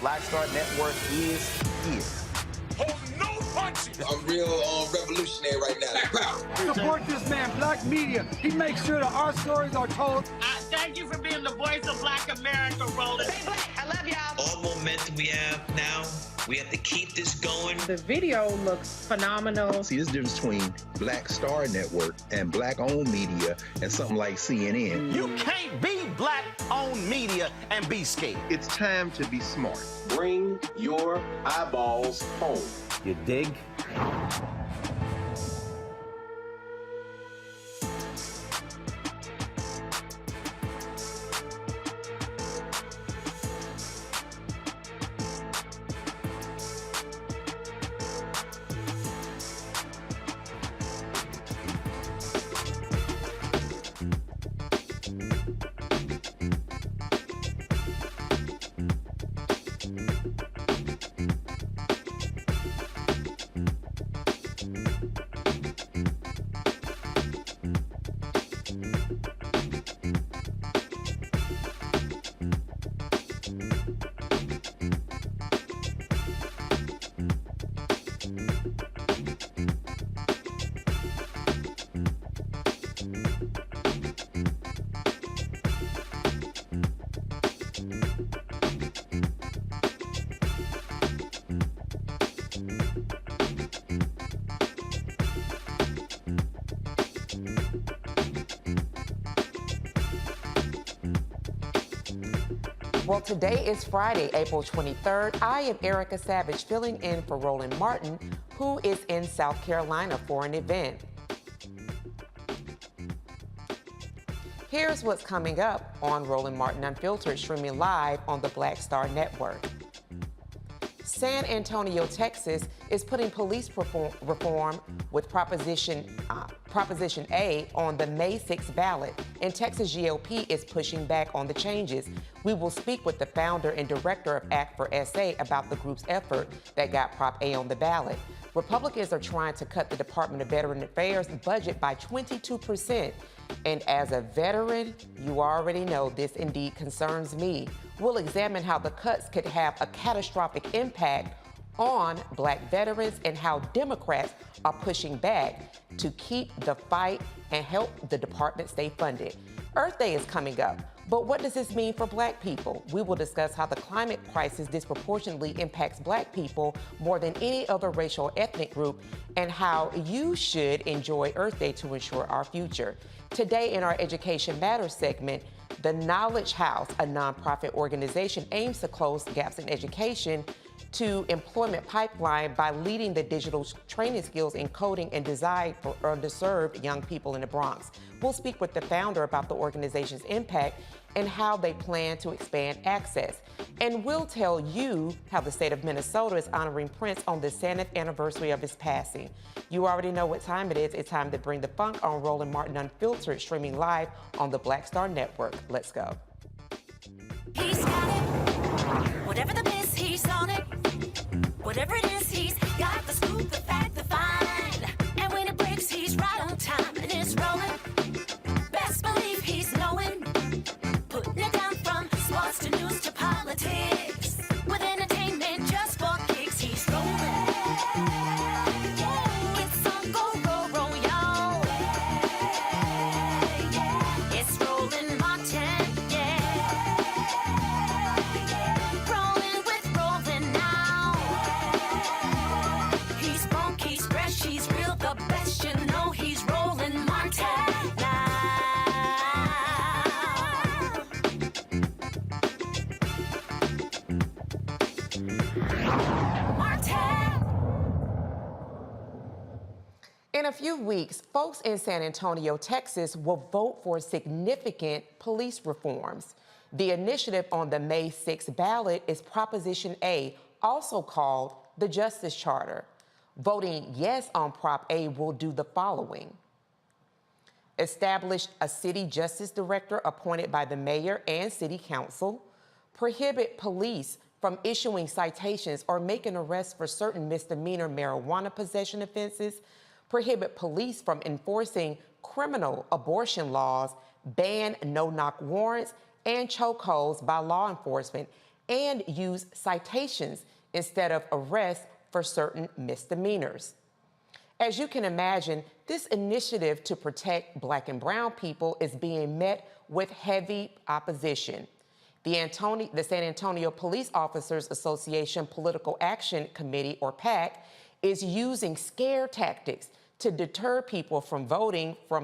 Black Star Network is here. Hold no punches. I'm real revolutionary right now. Black power. Support this man, Black Media. He makes sure that our stories are told. They Thank you for being the voice of Black America, Roland. Stay black. I love y'all. All momentum we have now, we have to keep this going. The video looks phenomenal. See, this difference between Black Star Network and Black-owned media and something like CNN. You can't be Black-owned media and be scared. It's time to be smart. Bring your eyeballs home. You dig? Well, today is Friday, April 23rd. I am Erica Savage, filling in for Roland Martin, who is in South Carolina for an event. Here's what's coming up on Roland Martin Unfiltered, streaming live on the Black Star Network. San Antonio, Texas is putting police reform with Proposition A on the May 6th ballot, and Texas GOP is pushing back on the changes. We will speak with the founder and director of Act for SA about the group's effort that got Prop A on the ballot. Republicans are trying to cut the Department of Veteran Affairs budget by 22%. And as a veteran, you already know this indeed concerns me. We'll examine how the cuts could have a catastrophic impact on Black veterans and how Democrats are pushing back to keep the fight and help the department stay funded. Earth Day is coming up, but what does this mean for Black people? We will discuss how the climate crisis disproportionately impacts Black people more than any other racial or ethnic group, and how you should enjoy Earth Day to ensure our future. Today in our Education Matters segment, the Knowledge House, a nonprofit organization, aims to close gaps in education to employment pipeline by leading the digital training skills in coding and design for underserved young people in the Bronx. We'll speak with the founder about the organization's impact and how they plan to expand access. And we'll tell you how the state of Minnesota is honoring Prince on the 70th anniversary of his passing. You already know what time it is. It's time to bring the funk on Roland Martin Unfiltered, streaming live on the Black Star Network. Let's go. He's got it. Whatever the miss, he's on it. Whatever it is, he's got the scoop, the fact, the find. And when it breaks, he's right on time and it's rolling. Best believe he's knowing. Putting it down from sports to news to politics. With entertainment just for kicks, he's rolling. It's on go, roll, roll, y'all. It's Roland Martin, yeah. Rolling with Roland now. He's funky, he's fresh, he's real, the best, you know he's Roland Martin now. In a few weeks, folks in San Antonio, Texas will vote for significant police reforms. The initiative on the May 6th ballot is Proposition A, also called the Justice Charter. Voting yes on Prop A will do the following: establish a city justice director appointed by the mayor and city council, prohibit police from issuing citations or making arrests for certain misdemeanor marijuana possession offenses, prohibit police from enforcing criminal abortion laws, ban no-knock warrants and chokeholds by law enforcement, and use citations instead of arrests for certain misdemeanors. As you can imagine, this initiative to protect Black and brown people is being met with heavy opposition. The San Antonio Police Officers Association Political Action Committee, or PAC, is using scare tactics to deter people from voting for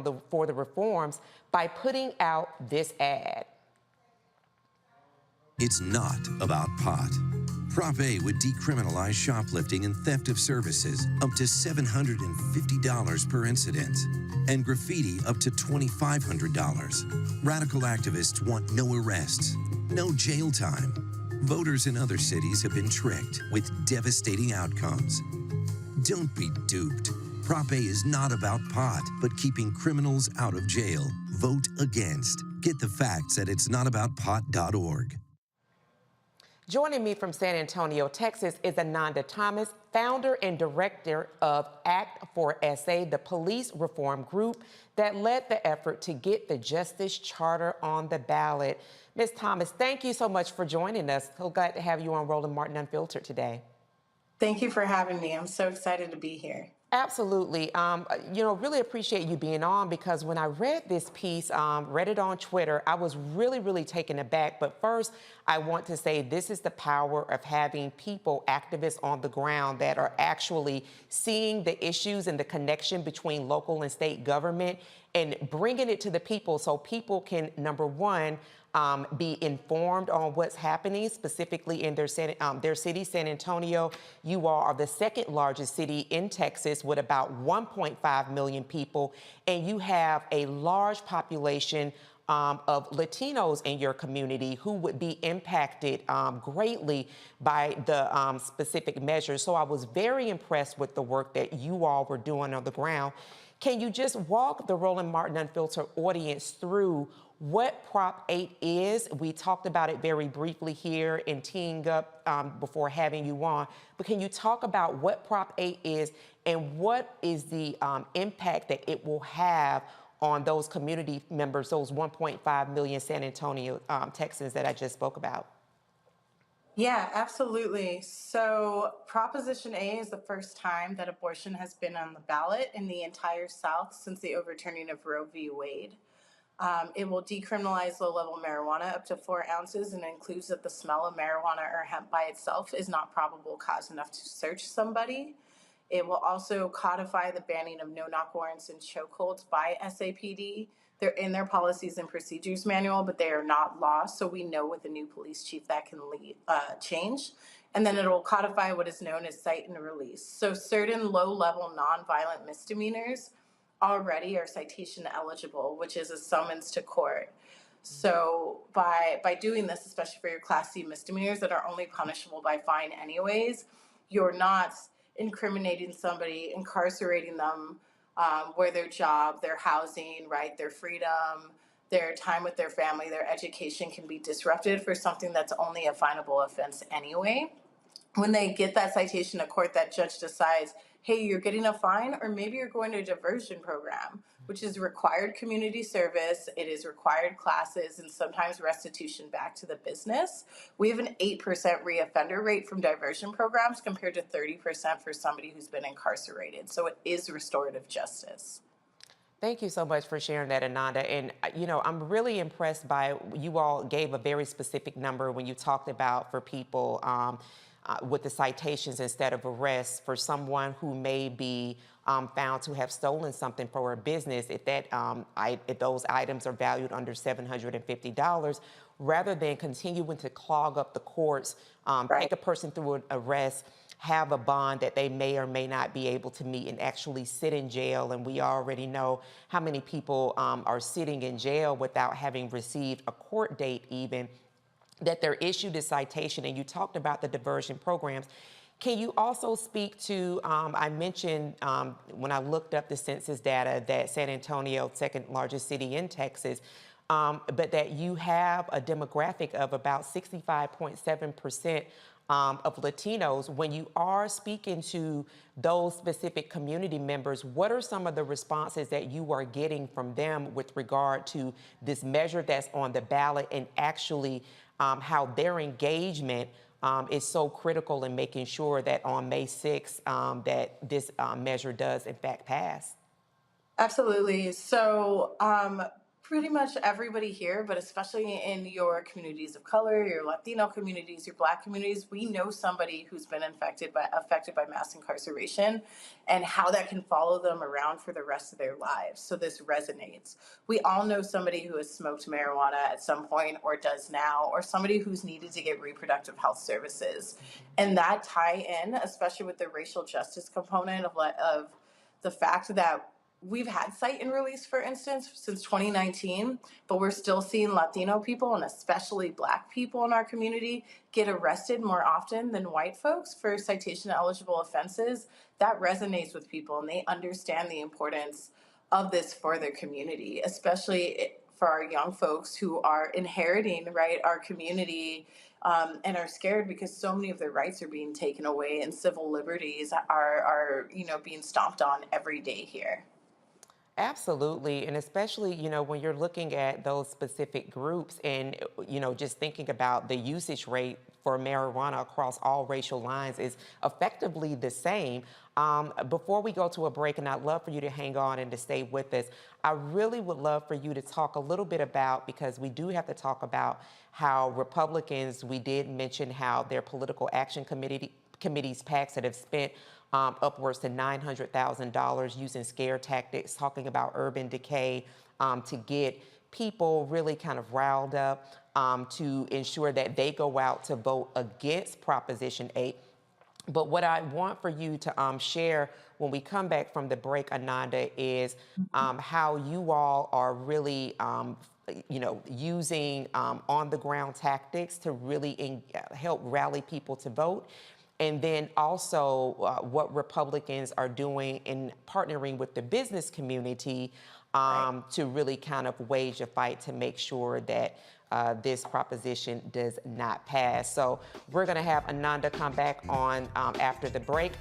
the reforms by putting out this ad. It's not about pot. Prop A would decriminalize shoplifting and theft of services up to $750 per incident, and graffiti up to $2,500. Radical activists want no arrests, no jail time. Voters in other cities have been tricked with devastating outcomes. Don't be duped. Prop A is not about pot, but keeping criminals out of jail. Vote against. Get the facts at itsnotaboutpot.org. Joining me from San Antonio, Texas, is Ananda Thomas, founder and director of Act for SA, the police reform group that led the effort to get the Justice Charter on the ballot. Ms. Thomas, thank you so much for joining us. So glad to have you on Roland Martin Unfiltered today. Thank you for having me. I'm so excited to be here. Absolutely. Really appreciate you being on, because when I read this piece, read it on Twitter, I was really taken aback. But first, I want to say this is the power of having people, activists on the ground that are actually seeing the issues and the connection between local and state government and bringing it to the people so people can, number one, be informed on what's happening specifically in their city, San Antonio. You all are the second largest city in Texas with about 1.5 million people, and you have a large population of Latinos in your community who would be impacted greatly by the specific measures. So I was very impressed with the work that you all were doing on the ground. Can you just walk the Roland Martin Unfiltered audience through what Prop 8 is? We talked about it very briefly here in teeing up before having you on, but can you talk about what Prop 8 is and what is the impact that it will have on those community members, those 1.5 million San Antonio Texans that I just spoke about? Yeah, absolutely. So Proposition A is the first time that abortion has been on the ballot in the entire South since the overturning of Roe v. Wade. It will decriminalize low-level marijuana up to 4 ounces and includes that the smell of marijuana or hemp by itself is not probable cause enough to search somebody. It will also codify the banning of no-knock warrants and chokeholds by SAPD. They're in their policies and procedures manual, but they are not law, so we know with the new police chief that can change. And then it will codify what is known as cite and release. So certain low-level nonviolent misdemeanors already are citation eligible, which is a summons to court. So by doing this, especially for your Class C misdemeanors that are only punishable by fine anyways, you're not incriminating somebody, incarcerating them, where their job, their housing, right, their freedom, their time with their family, their education can be disrupted for something that's only a finable offense anyway. When they get that citation to court, that judge decides, hey, you're getting a fine, or maybe you're going to a diversion program, which is required community service, it is required classes, and sometimes restitution back to the business. We have an 8% reoffender rate from diversion programs compared to 30% for somebody who's been incarcerated. So it is restorative justice. Thank you so much for sharing that, Ananda. And, I'm really impressed by, you all gave a very specific number when you talked about for people with the citations instead of arrests for someone who may be found to have stolen something for a business. If those items are valued under $750, rather than continuing to clog up the courts, take a person through an arrest, have a bond that they may or may not be able to meet, and actually sit in jail. And we already know how many people are sitting in jail without having received a court date even, that they're issued a citation. And you talked about the diversion programs. Can you also speak to, I mentioned when I looked up the census data that San Antonio, second largest city in Texas, but that you have a demographic of about 65.7% of Latinos. When you are speaking to those specific community members, what are some of the responses that you are getting from them with regard to this measure that's on the ballot, and actually how their engagement is so critical in making sure that on May 6th that this measure does in fact pass? Absolutely. So, pretty much everybody here, but especially in your communities of color, your Latino communities, your Black communities, we know somebody who's been affected by mass incarceration, and how that can follow them around for the rest of their lives. So this resonates. We all know somebody who has smoked marijuana at some point or does now, or somebody who's needed to get reproductive health services, and that tie in, especially with the racial justice component of the fact that we've had cite and release, for instance, since 2019, but we're still seeing Latino people, and especially Black people in our community, get arrested more often than white folks for citation eligible offenses. That resonates with people, and they understand the importance of this for their community, especially for our young folks who are inheriting, right, our community, and are scared because so many of their rights are being taken away, and civil liberties are being stomped on every day here. Absolutely, and especially, when you're looking at those specific groups and, just thinking about the usage rate for marijuana across all racial lines is effectively the same. Before we go to a break, and I'd love for you to hang on and to stay with us, I really would love for you to talk a little bit about, because we do have to talk about how Republicans, we did mention how their political action committees, PACs that have spent upwards to $900,000 using scare tactics, talking about urban decay to get people really kind of riled up to ensure that they go out to vote against Proposition 8. But what I want for you to share when we come back from the break, Ananda, is how you all are really using on-the-ground tactics to really help rally people to vote. And then also what Republicans are doing in partnering with the business community to really kind of wage a fight to make sure that this proposition does not pass. So we're going to have Ananda come back on after the break.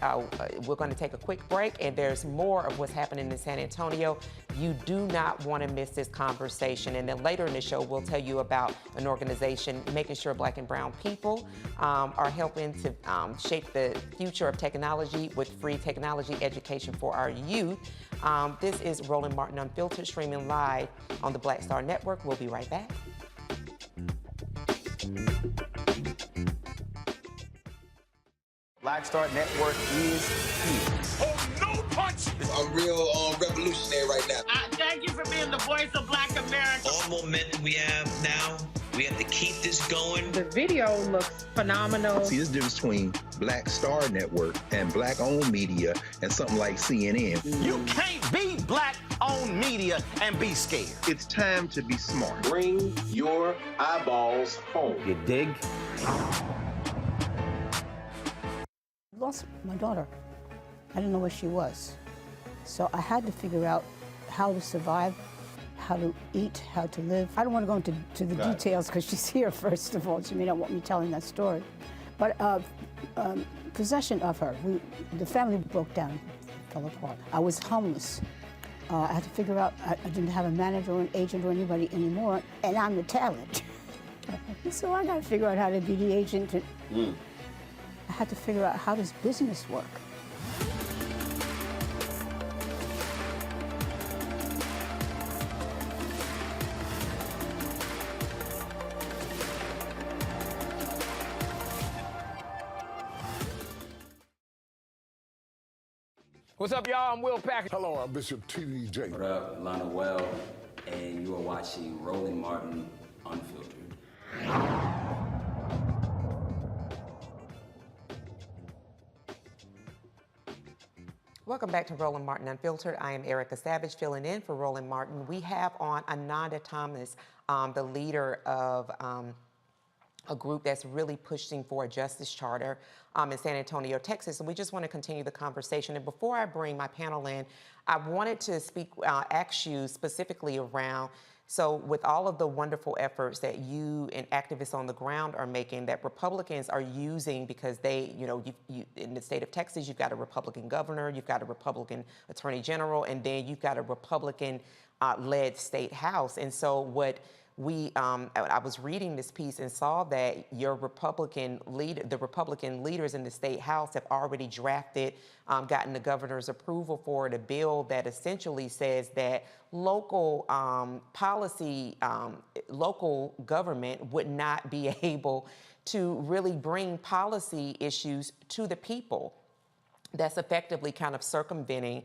We're going to take a quick break, and there's more of what's happening in San Antonio. You do not want to miss this conversation. And then later in the show, we'll tell you about an organization making sure Black and brown people are helping to shape the future of technology with free technology education for our youth. This is Roland Martin Unfiltered, streaming live on the Black Star Network. We'll be right back. Black Star Network is here. Oh, no punch! I'm real revolutionary right now. Thank you for being the voice of Black America. All momentum we have now, we have to keep this going. The video looks phenomenal. See, there's a difference between Black Star Network and Black-owned media and something like CNN. You can't be Black-owned media and be scared. It's time to be smart. Bring your eyeballs home. You dig? Lost my daughter. I didn't know where she was. So I had to figure out how to survive, how to eat, how to live. I don't want to go into the details because she's here, first of all. She may not want me telling that story. But possession of her, the family broke down, fell apart. I was homeless. I had to figure out, I didn't have a manager or an agent or anybody anymore, and I'm the talent. So I got to figure out how to be the agent. I had to figure out, how does business work? What's up, y'all? I'm Will Packard. Hello, I'm Bishop T.D.J. What up, Lana Well, and you are watching Roland Martin Unfiltered. Welcome back to Roland Martin Unfiltered. I am Erica Savage, filling in for Roland Martin. We have on Ananda Thomas, the leader of a group that's really pushing for a justice charter in San Antonio, Texas. And we just want to continue the conversation. And before I bring my panel in, I wanted to ask you specifically around, so with all of the wonderful efforts that you and activists on the ground are making, that Republicans are using, because they, you in the state of Texas, you've got a Republican governor, you've got a Republican attorney general, and then you've got a Republican led state house. And so what I was reading this piece and saw that the Republican leaders in the state house have already drafted, gotten the governor's approval for it, a bill that essentially says that local local government would not be able to really bring policy issues to the people. That's effectively kind of circumventing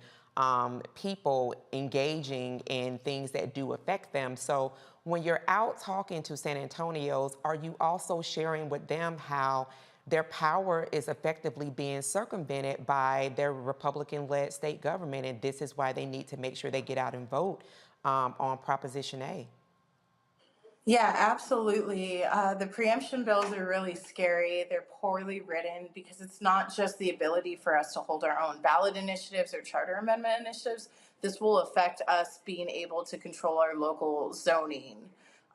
people engaging in things that do affect them. So when you're out talking to San Antonians, are you also sharing with them how their power is effectively being circumvented by their Republican-led state government, and this is why they need to make sure they get out and vote on Proposition A? Yeah, absolutely. The preemption bills are really scary. They're poorly written because it's not just the ability for us to hold our own ballot initiatives or charter amendment initiatives. This will affect us being able to control our local zoning,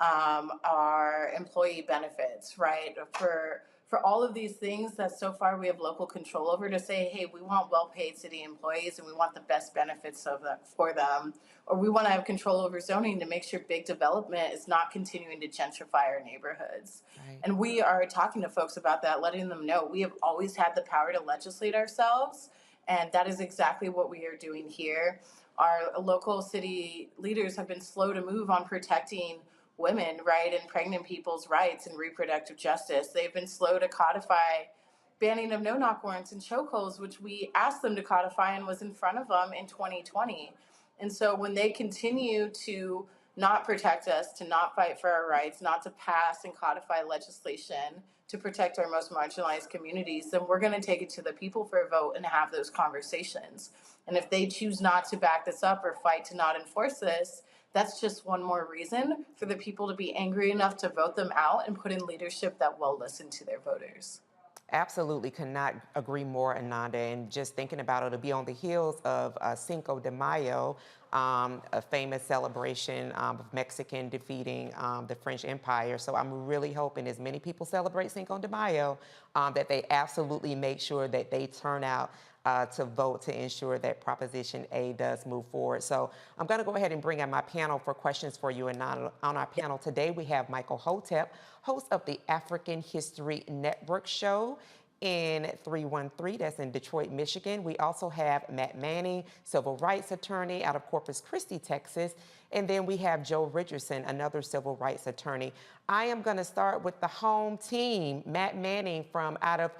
our employee benefits, right? For all of these things that so far we have local control over, to say, hey, we want well-paid city employees and we want the best benefits of that for them, or we want to have control over zoning to make sure big development is not continuing to gentrify our neighborhoods. Right. And we are talking to folks about that, letting them know we have always had the power to legislate ourselves, and that is exactly what we are doing here. Our local city leaders have been slow to move on protecting women, right, and pregnant people's rights and reproductive justice. They've been slow to codify banning of no-knock warrants and chokeholds, which we asked them to codify and was in front of them in 2020. And so when they continue to not protect us, to not fight for our rights, not to pass and codify legislation to protect our most marginalized communities, then we're going to take it to the people for a vote and have those conversations. And if they choose not to back this up or fight to not enforce this, that's just one more reason for the people to be angry enough to vote them out and put in leadership that will listen to their voters. Absolutely, could not agree more, Ananda. And just thinking about it, it'll be on the heels of Cinco de Mayo, a famous celebration of Mexican defeating the French Empire. So I'm really hoping as many people celebrate Cinco de Mayo that they absolutely make sure that they turn out to vote to ensure that Proposition A does move forward. So I'm going to go ahead and bring in my panel for questions for you. And on our panel today, we have Michael Hotep, host of the African History Network show in 313, that's in Detroit, Michigan. We also have Matt Manning, civil rights attorney out of Corpus Christi, Texas. And then we have Joe Richardson, another civil rights attorney. I am going to start with the home team, Matt Manning from out of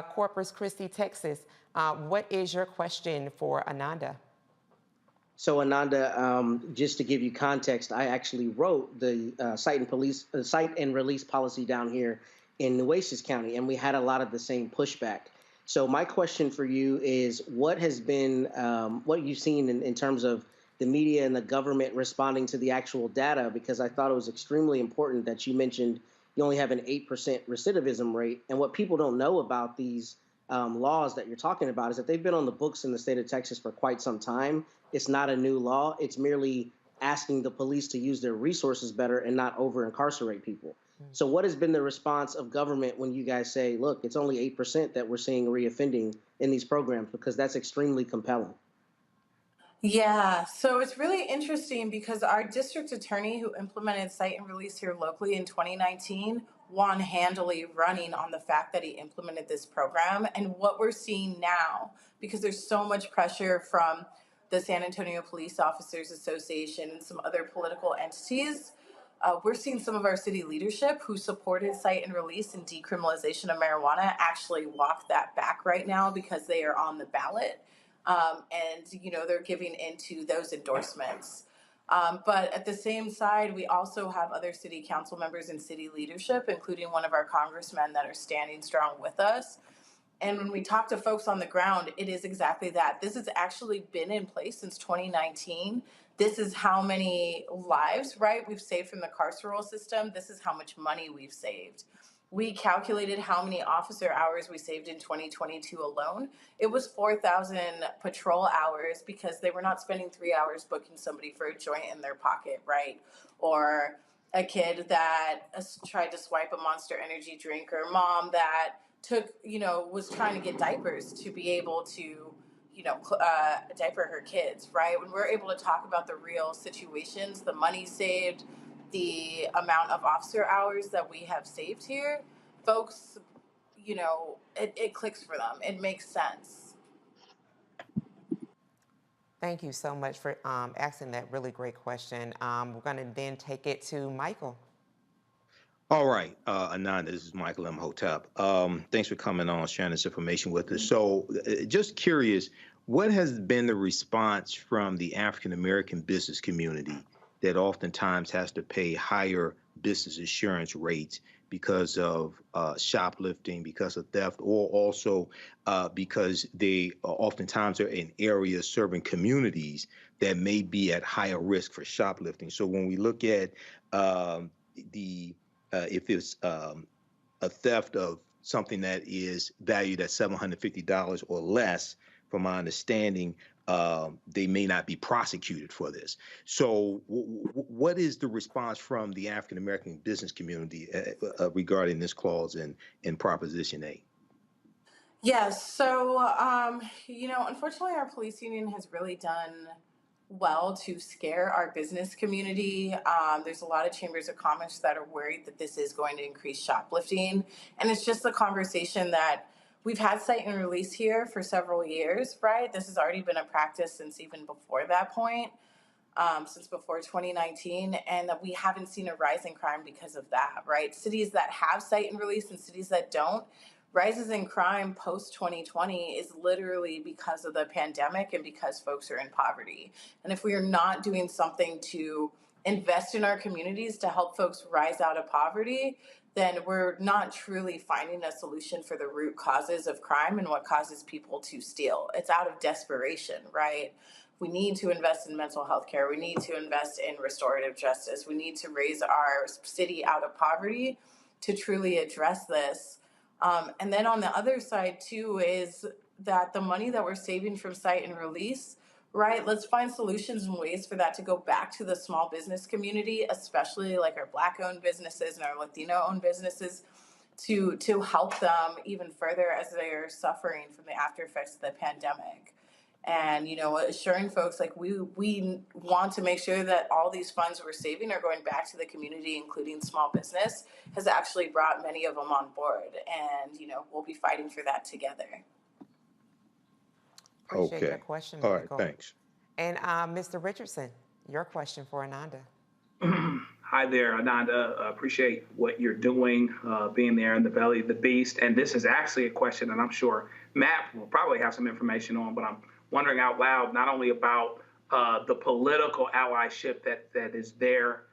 Corpus Christi, Texas. What is your question for Ananda? So Ananda, just to give you context, I actually wrote the cite and release policy down here in Nueces County, and we had a lot of the same pushback. So my question for you is, what has been, what you've seen in terms of the media and the government responding to the actual data? Because I thought it was extremely important that you mentioned you only have an 8% recidivism rate. And what people don't know about these laws that you're talking about is that they've been on the books in the state of Texas for quite some time. It's not a new law. It's merely asking the police to use their resources better and not over-incarcerate people. So what has been the response of government when you guys say, look, it's only 8% that we're seeing reoffending in these programs? Because that's extremely compelling. Yeah, so it's really interesting because our district attorney who implemented cite and release here locally in 2019 won handily running on the fact that he implemented this program. And what we're seeing now, because there's so much pressure from the San Antonio Police Officers Association and some other political entities, we're seeing some of our city leadership who supported cite and release and decriminalization of marijuana actually walk that back right now because they are on the ballot. And, you know, they're giving into those endorsements. But at the same side, we also have other city council members and city leadership, including one of our congressmen that are standing strong with us. And when we talk to folks on the ground, it is exactly that. This has actually been in place since 2019. This is how many lives, right, we've saved from the carceral system. This is how much money we've saved. We calculated how many officer hours we saved in 2022 alone. It was 4,000 patrol hours because they were not spending 3 hours booking somebody for a joint in their pocket, right? Or a kid that tried to swipe a Monster Energy drink, or mom that was trying to get diapers to be able to, diaper her kids, right? When we're able to talk about the real situations, the money saved, the amount of officer hours that we have saved here, folks, it clicks for them. It makes sense. Thank you so much for asking that really great question. We're going to then take it to Michael. All right, Ananda, this is Michael M. Hotep. Thanks for coming on, sharing this information with us. So just curious, what has been the response from the African-American business community that oftentimes has to pay higher business insurance rates because of shoplifting, because of theft, or also because they oftentimes are in areas serving communities that may be at higher risk for shoplifting? So when we look at if it's a theft of something that is valued at $750 or less, from my understanding, they may not be prosecuted for this. So what is the response from the African-American business community regarding this clause in Proposition A? Yes. So, unfortunately, our police union has really done well to scare our business community. There's a lot of chambers of commerce that are worried that this is going to increase shoplifting. And it's just the conversation that we've had cite and release here for several years, right? This has already been a practice since even before that point, since before 2019, and that we haven't seen a rise in crime because of that, right? Cities that have cite and release and cities that don't, rises in crime post 2020 is literally because of the pandemic and because folks are in poverty. And if we are not doing something to invest in our communities to help folks rise out of poverty, then we're not truly finding a solution for the root causes of crime and what causes people to steal. It's out of desperation, right? We need to invest in mental health care. We need to invest in restorative justice. We need to raise our city out of poverty to truly address this. And then on the other side, too, is that the money that we're saving from cite and release, right? Let's find solutions and ways for that to go back to the small business community, especially like our Black-owned businesses and our Latino-owned businesses, to help them even further as they are suffering from the after effects of the pandemic. And, assuring folks like we want to make sure that all these funds we're saving are going back to the community, including small business, has actually brought many of them on board. And, we'll be fighting for that together. Appreciate your question, All Michael. right, thanks. And Mr. Richardson, your question for Ananda. Hi there, Ananda. Appreciate what you're doing, being there in the belly of the beast. And this is actually a question that I'm sure Matt will probably have some information on, but I'm wondering out loud not only about the political allyship that is there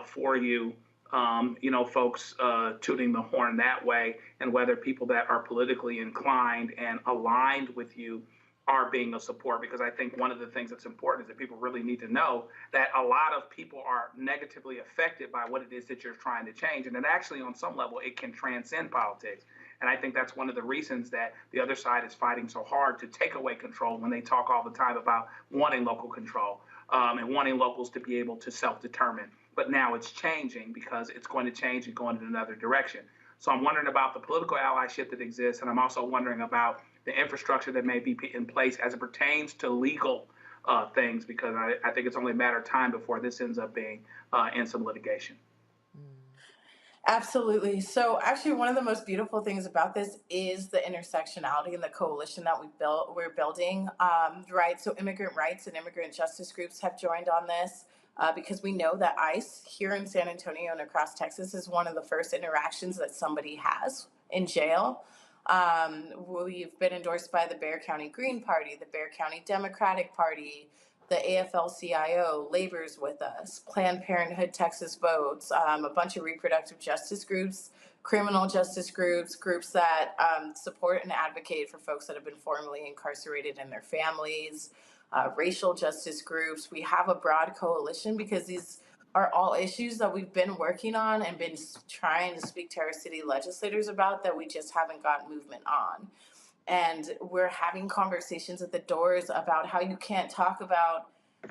for you, folks tooting the horn that way, and whether people that are politically inclined and aligned with you are being a support, because I think one of the things that's important is that people really need to know that a lot of people are negatively affected by what it is that you're trying to change. And then actually on some level, it can transcend politics. And I think that's one of the reasons that the other side is fighting so hard to take away control when they talk all the time about wanting local control and wanting locals to be able to self-determine. But now it's changing because it's going to change and go in another direction. So I'm wondering about the political allyship that exists, and I'm also wondering about the infrastructure that may be in place as it pertains to legal things, because I think it's only a matter of time before this ends up being in some litigation. Absolutely. So actually, one of the most beautiful things about this is the intersectionality and the coalition that we're building, right? So immigrant rights and immigrant justice groups have joined on this because we know that ICE here in San Antonio and across Texas is one of the first interactions that somebody has in jail. We've been endorsed by the Bexar County Green Party, the Bexar County Democratic Party, the AFL-CIO, Labor's with us, Planned Parenthood Texas Votes, a bunch of reproductive justice groups, criminal justice groups, groups that support and advocate for folks that have been formerly incarcerated and their families, racial justice groups. We have a broad coalition because these are all issues that we've been working on and been trying to speak to our city legislators about that we just haven't got movement on. And we're having conversations at the doors about how you can't talk about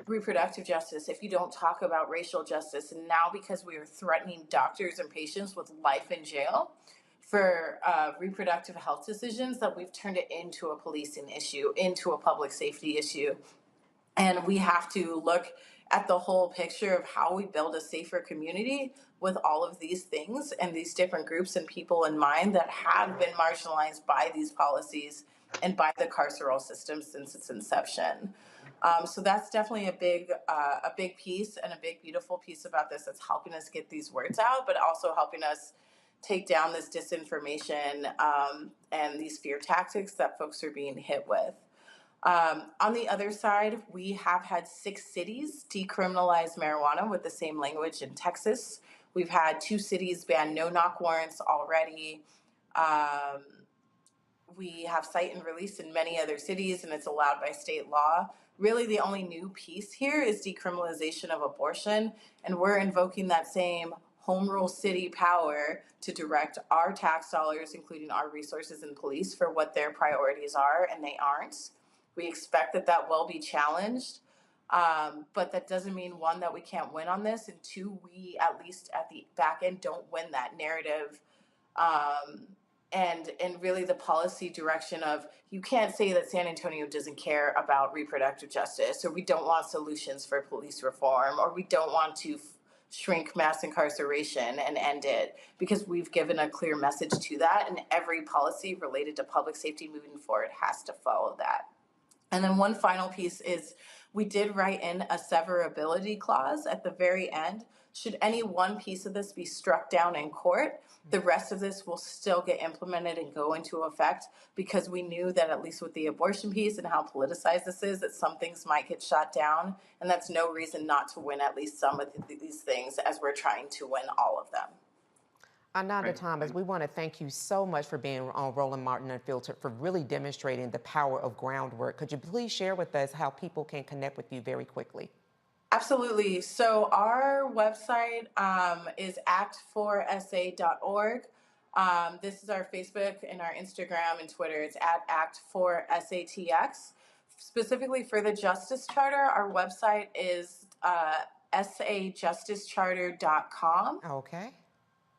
reproductive justice if you don't talk about racial justice. And now because we are threatening doctors and patients with life in jail for reproductive health decisions, that we've turned it into a policing issue, into a public safety issue. And we have to look at the whole picture of how we build a safer community with all of these things and these different groups and people in mind that have been marginalized by these policies and by the carceral system since its inception. So that's definitely a big piece and a big, beautiful piece about this that's helping us get these words out, but also helping us take down this disinformation and these fear tactics that folks are being hit with. On the other side, we have had 6 cities decriminalize marijuana with the same language in Texas. We've had 2 cities ban no-knock warrants already. We have cite and release in many other cities, and it's allowed by state law. Really, the only new piece here is decriminalization of abortion, and we're invoking that same home rule city power to direct our tax dollars, including our resources and police, for what their priorities are, and they aren't. We expect that will be challenged, but that doesn't mean, 1, that we can't win on this, and 2, we, at least at the back end, don't win that narrative. And really the policy direction of, you can't say that San Antonio doesn't care about reproductive justice, or we don't want solutions for police reform, or we don't want to shrink mass incarceration and end it, because we've given a clear message to that, and every policy related to public safety moving forward has to follow that. And then one final piece is, we did write in a severability clause at the very end. Should any one piece of this be struck down in court, the rest of this will still get implemented and go into effect, because we knew that, at least with the abortion piece and how politicized this is, that some things might get shot down, and that's no reason not to win at least some of these things, as we're trying to win all of them. Ananda Thomas, we want to thank you so much for being on Roland Martin Unfiltered, for really demonstrating the power of groundwork. Could you please share with us how people can connect with you very quickly? Absolutely. So our website is act4sa.org. This is our Facebook and our Instagram and Twitter. It's at act4satx. Specifically for the Justice Charter, our website is sajusticecharter.com. Okay.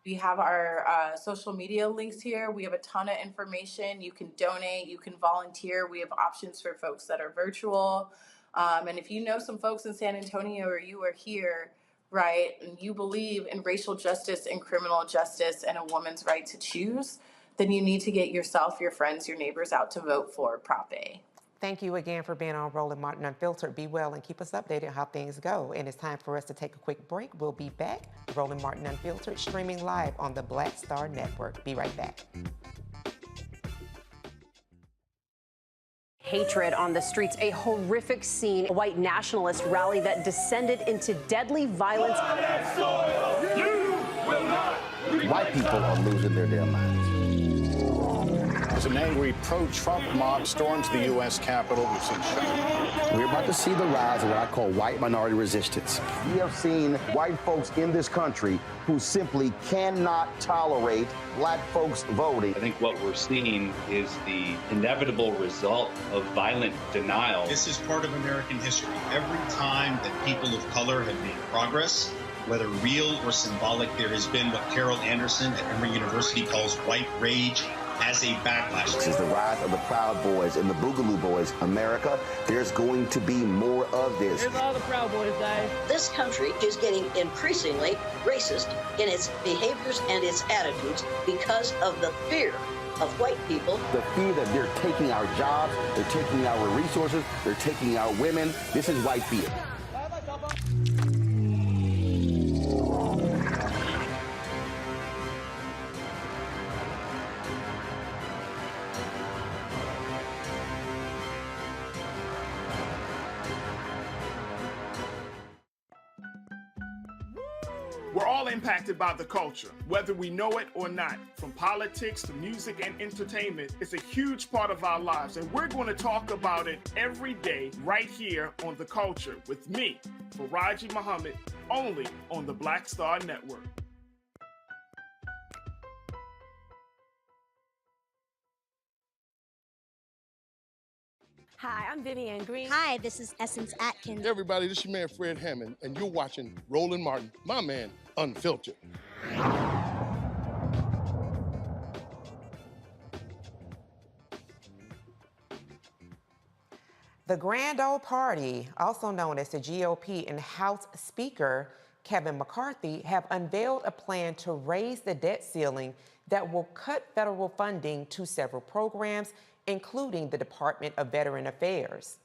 We have our social media links here. We have a ton of information. You can donate, you can volunteer. We have options for folks that are virtual. And if you know some folks in San Antonio, or you are here, right, and you believe in racial justice and criminal justice and a woman's right to choose, then you need to get yourself, your friends, your neighbors out to vote for Prop A. Thank you again for being on Roland Martin Unfiltered. Be well and keep us updated on how things go. And it's time for us to take a quick break. We'll be back. Roland Martin Unfiltered, streaming live on the Black Star Network. Be right back. Hatred on the streets, a horrific scene, a white nationalist rally that descended into deadly violence. White people are losing their damn minds. As an angry pro-Trump mob storms the U.S. Capitol, we've seen shots. We're about to see the rise of what I call white minority resistance. We have seen white folks in this country who simply cannot tolerate black folks voting. I think what we're seeing is the inevitable result of violent denial. This is part of American history. Every time that people of color have made progress, whether real or symbolic, there has been what Carol Anderson at Emory University calls white rage as a backlash. This is the rise of the Proud Boys and the Boogaloo Boys. America, there's going to be more of this. Here's all the Proud Boys, guys. This country is getting increasingly racist in its behaviors and its attitudes because of the fear of white people. The fear that they're taking our jobs, they're taking our resources, they're taking our women. This is white fear. We're all impacted by the culture, whether we know it or not. From politics to music and entertainment, it's a huge part of our lives, and we're going to talk about it every day right here on The Culture with me, Faraji Muhammad, only on the Black Star Network. Hi, I'm Vivian Green. Hi, this is Essence Atkins. Hey everybody, this is your man Fred Hammond, and you're watching Roland Martin, my man, Unfiltered. The The Grand Old Party, also known as the GOP, and House Speaker Kevin McCarthy have unveiled a plan to raise the debt ceiling that will cut federal funding to several programs, including the Department of Veteran Affairs.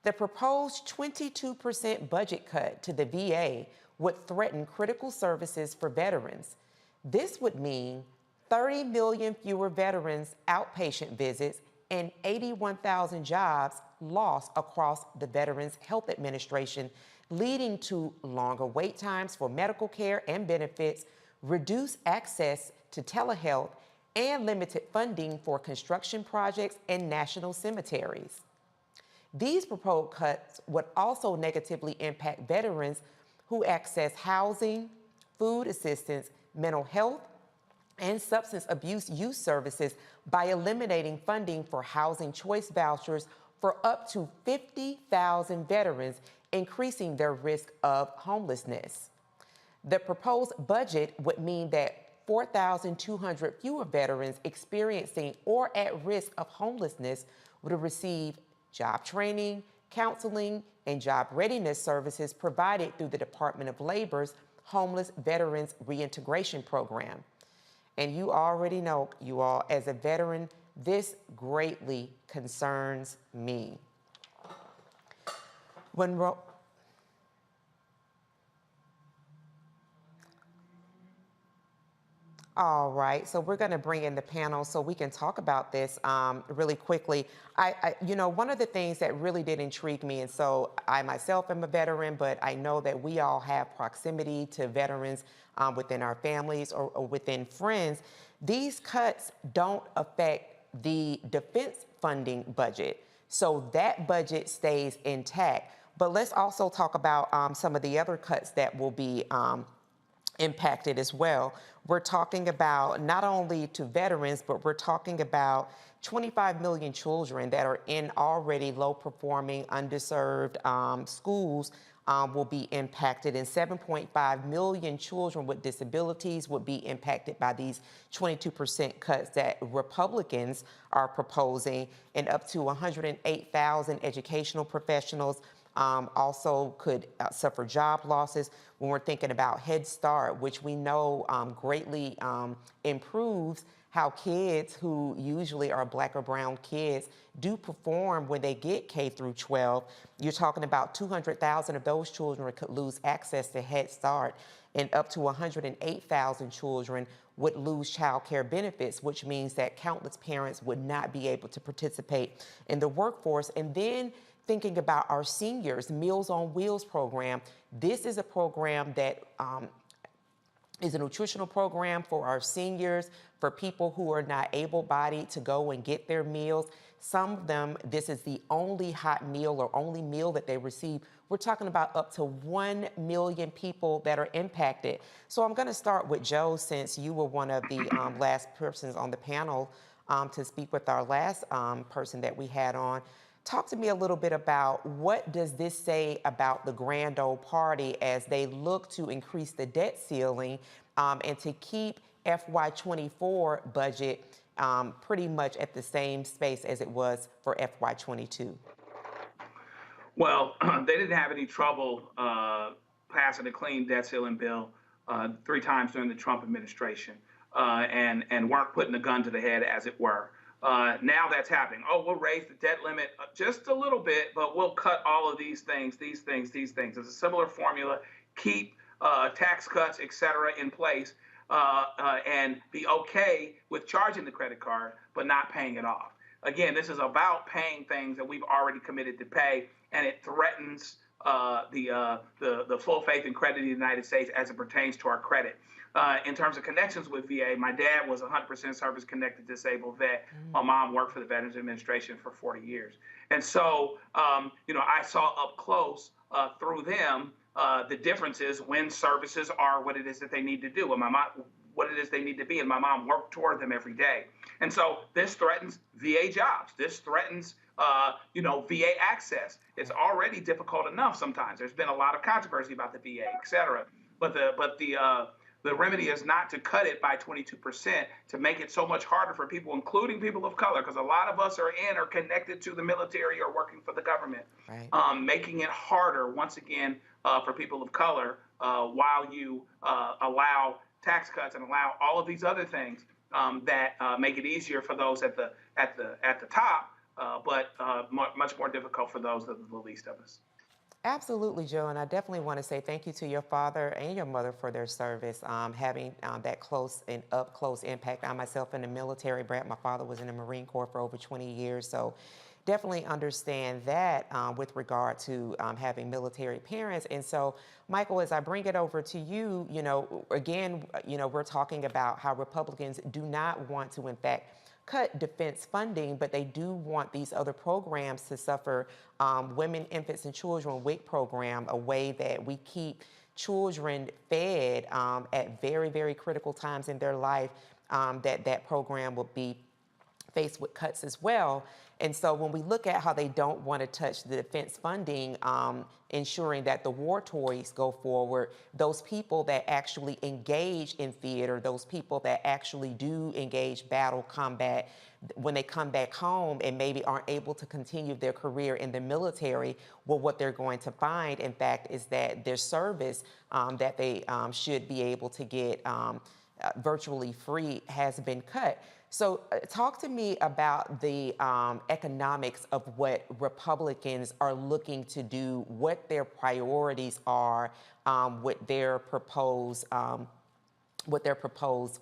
The proposed 22% budget cut to the VA would threaten critical services for veterans. This would mean 30 million fewer veterans' outpatient visits and 81,000 jobs lost across the Veterans Health Administration, leading to longer wait times for medical care and benefits, reduced access to telehealth, and limited funding for construction projects and national cemeteries. These proposed cuts would also negatively impact veterans who access housing, food assistance, mental health, and substance abuse youth services by eliminating funding for housing choice vouchers for up to 50,000 veterans, increasing their risk of homelessness. The proposed budget would mean that 4,200 fewer veterans experiencing or at risk of homelessness would receive job training, counseling, and job readiness services provided through the Department of Labor's Homeless Veterans Reintegration Program. And you already know, you all, as a veteran, this greatly concerns me. All right, so we're going to bring in the panel so we can talk about this really quickly. You know, one of the things that really did intrigue me, and so I myself am a veteran, but I know that we all have proximity to veterans within our families or within friends. These cuts don't affect the defense funding budget, so that budget stays intact. But let's also talk about some of the other cuts that will be impacted as well. We're talking about not only to veterans, but we're talking about 25 million children that are in already low-performing, underserved schools will be impacted, and 7.5 million children with disabilities would be impacted by these 22% cuts that Republicans are proposing, and up to 108,000 educational professionals also could suffer job losses. When we're thinking about Head Start, which we know greatly improves how kids who usually are Black or brown kids do perform when they get K through 12. You're talking about 200,000 of those children could lose access to Head Start, and up to 108,000 children would lose child care benefits, which means that countless parents would not be able to participate in the workforce. And then thinking about our seniors, Meals on Wheels program. This is a program that is a nutritional program for our seniors, for people who are not able-bodied to go and get their meals. Some of them, this is the only hot meal or only meal that they receive. We're talking about up to 1 million people that are impacted. So I'm going to start with Joe, since you were one of the last persons on the panel to speak with our last person that we had on. Talk to me a little bit about what does this say about the Grand Old Party as they look to increase the debt ceiling and to keep FY24 budget pretty much at the same space as it was for FY22? Well, they didn't have any trouble passing a clean debt ceiling bill 3 times during the Trump administration and weren't putting a gun to the head, as it were. Now that's happening. Oh, we'll raise the debt limit just a little bit, but we'll cut all of these things. It's a similar formula. Keep tax cuts, et cetera, in place and be okay with charging the credit card, but not paying it off. Again, this is about paying things that we've already committed to pay, and it threatens the full faith and credit of the United States as it pertains to our credit. In terms of connections with VA, my dad was 100% service-connected disabled vet. My mom worked for the Veterans Administration for 40 years. And so, you know, I saw up close through them the differences when services are what it is that they need to do, and my mom, what it is they need to be, and my mom worked toward them every day. And so this threatens VA jobs. This threatens, you know, VA access. It's already difficult enough sometimes. There's been a lot of controversy about the VA, et cetera. But The remedy is not to cut it by 22%, to make it so much harder for people, including people of color, because a lot of us are connected to the military or working for the government, making it harder, once again, for people of color while you allow tax cuts and allow all of these other things that make it easier for those at the top, but much more difficult for those that are the least of us. Absolutely, Joe, and I definitely want to say thank you to your father and your mother for their service, having that close and up-close impact. I myself in the military, Brad, my father was in the Marine Corps for over 20 years, so definitely understand that with regard to having military parents. And so, Michael, as I bring it over to you, again, we're talking about how Republicans do not want to, in fact, cut defense funding, but they do want these other programs to suffer. Women, infants, and children WIC program, a way that we keep children fed at very, very critical times in their life, that program will be faced with cuts as well. And so when we look at how they don't want to touch the defense funding, ensuring that the war toys go forward, those people that actually engage in theater, those people that actually do engage battle combat, when they come back home and maybe aren't able to continue their career in the military, well, what they're going to find, in fact, is that their service that they should be able to get virtually free has been cut. So talk to me about the economics of what Republicans are looking to do, what their priorities are with their proposed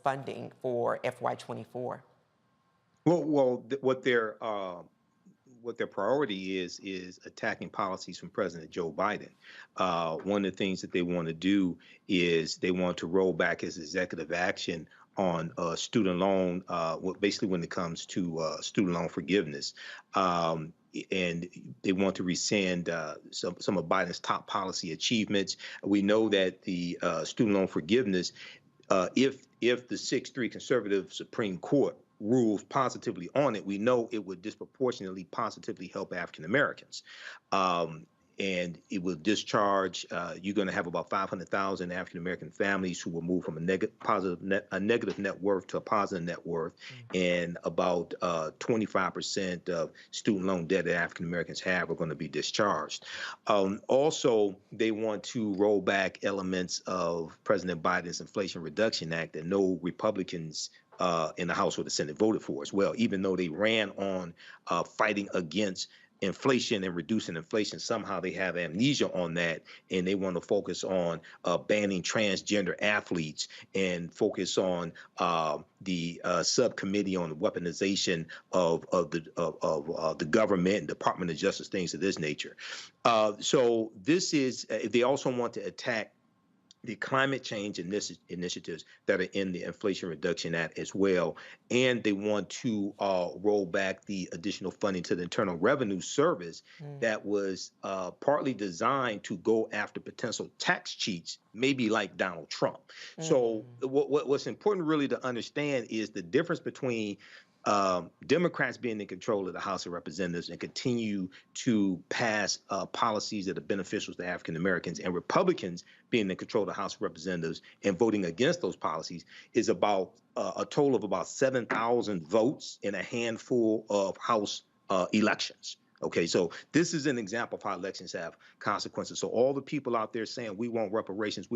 funding for FY24. What their priority is attacking policies from President Joe Biden. One of the things that they want to do is they want to roll back his executive action on student loan, basically when it comes to student loan forgiveness. And they want to rescind some of Biden's top policy achievements. We know that the student loan forgiveness, if the 6-3 conservative Supreme Court rules positively on it, we know it would disproportionately positively help African Americans. And it will discharge, you're going to have about 500,000 African-American families who will move from a negative net worth to a positive net worth, and about 25% of student loan debt that African-Americans have are going to be discharged. Also, they want to roll back elements of President Biden's Inflation Reduction Act that no Republicans in the House or the Senate voted for as well, even though they ran on fighting against inflation and reducing inflation. Somehow they have amnesia on that, and they want to focus on banning transgender athletes and focus on the subcommittee on the weaponization of the government and Department of Justice, things of this nature. So this is, they also want to attack the climate change initiatives that are in the Inflation Reduction Act as well. And they want to roll back the additional funding to the Internal Revenue Service that was partly designed to go after potential tax cheats, maybe like Donald Trump. So what's important really to understand is the difference between Democrats being in control of the House of Representatives and continue to pass policies that are beneficial to African Americans, and Republicans being in control of the House of Representatives and voting against those policies, is about a total of about 7,000 votes in a handful of House elections. Okay, so this is an example of how elections have consequences. So all the people out there saying, we want reparations,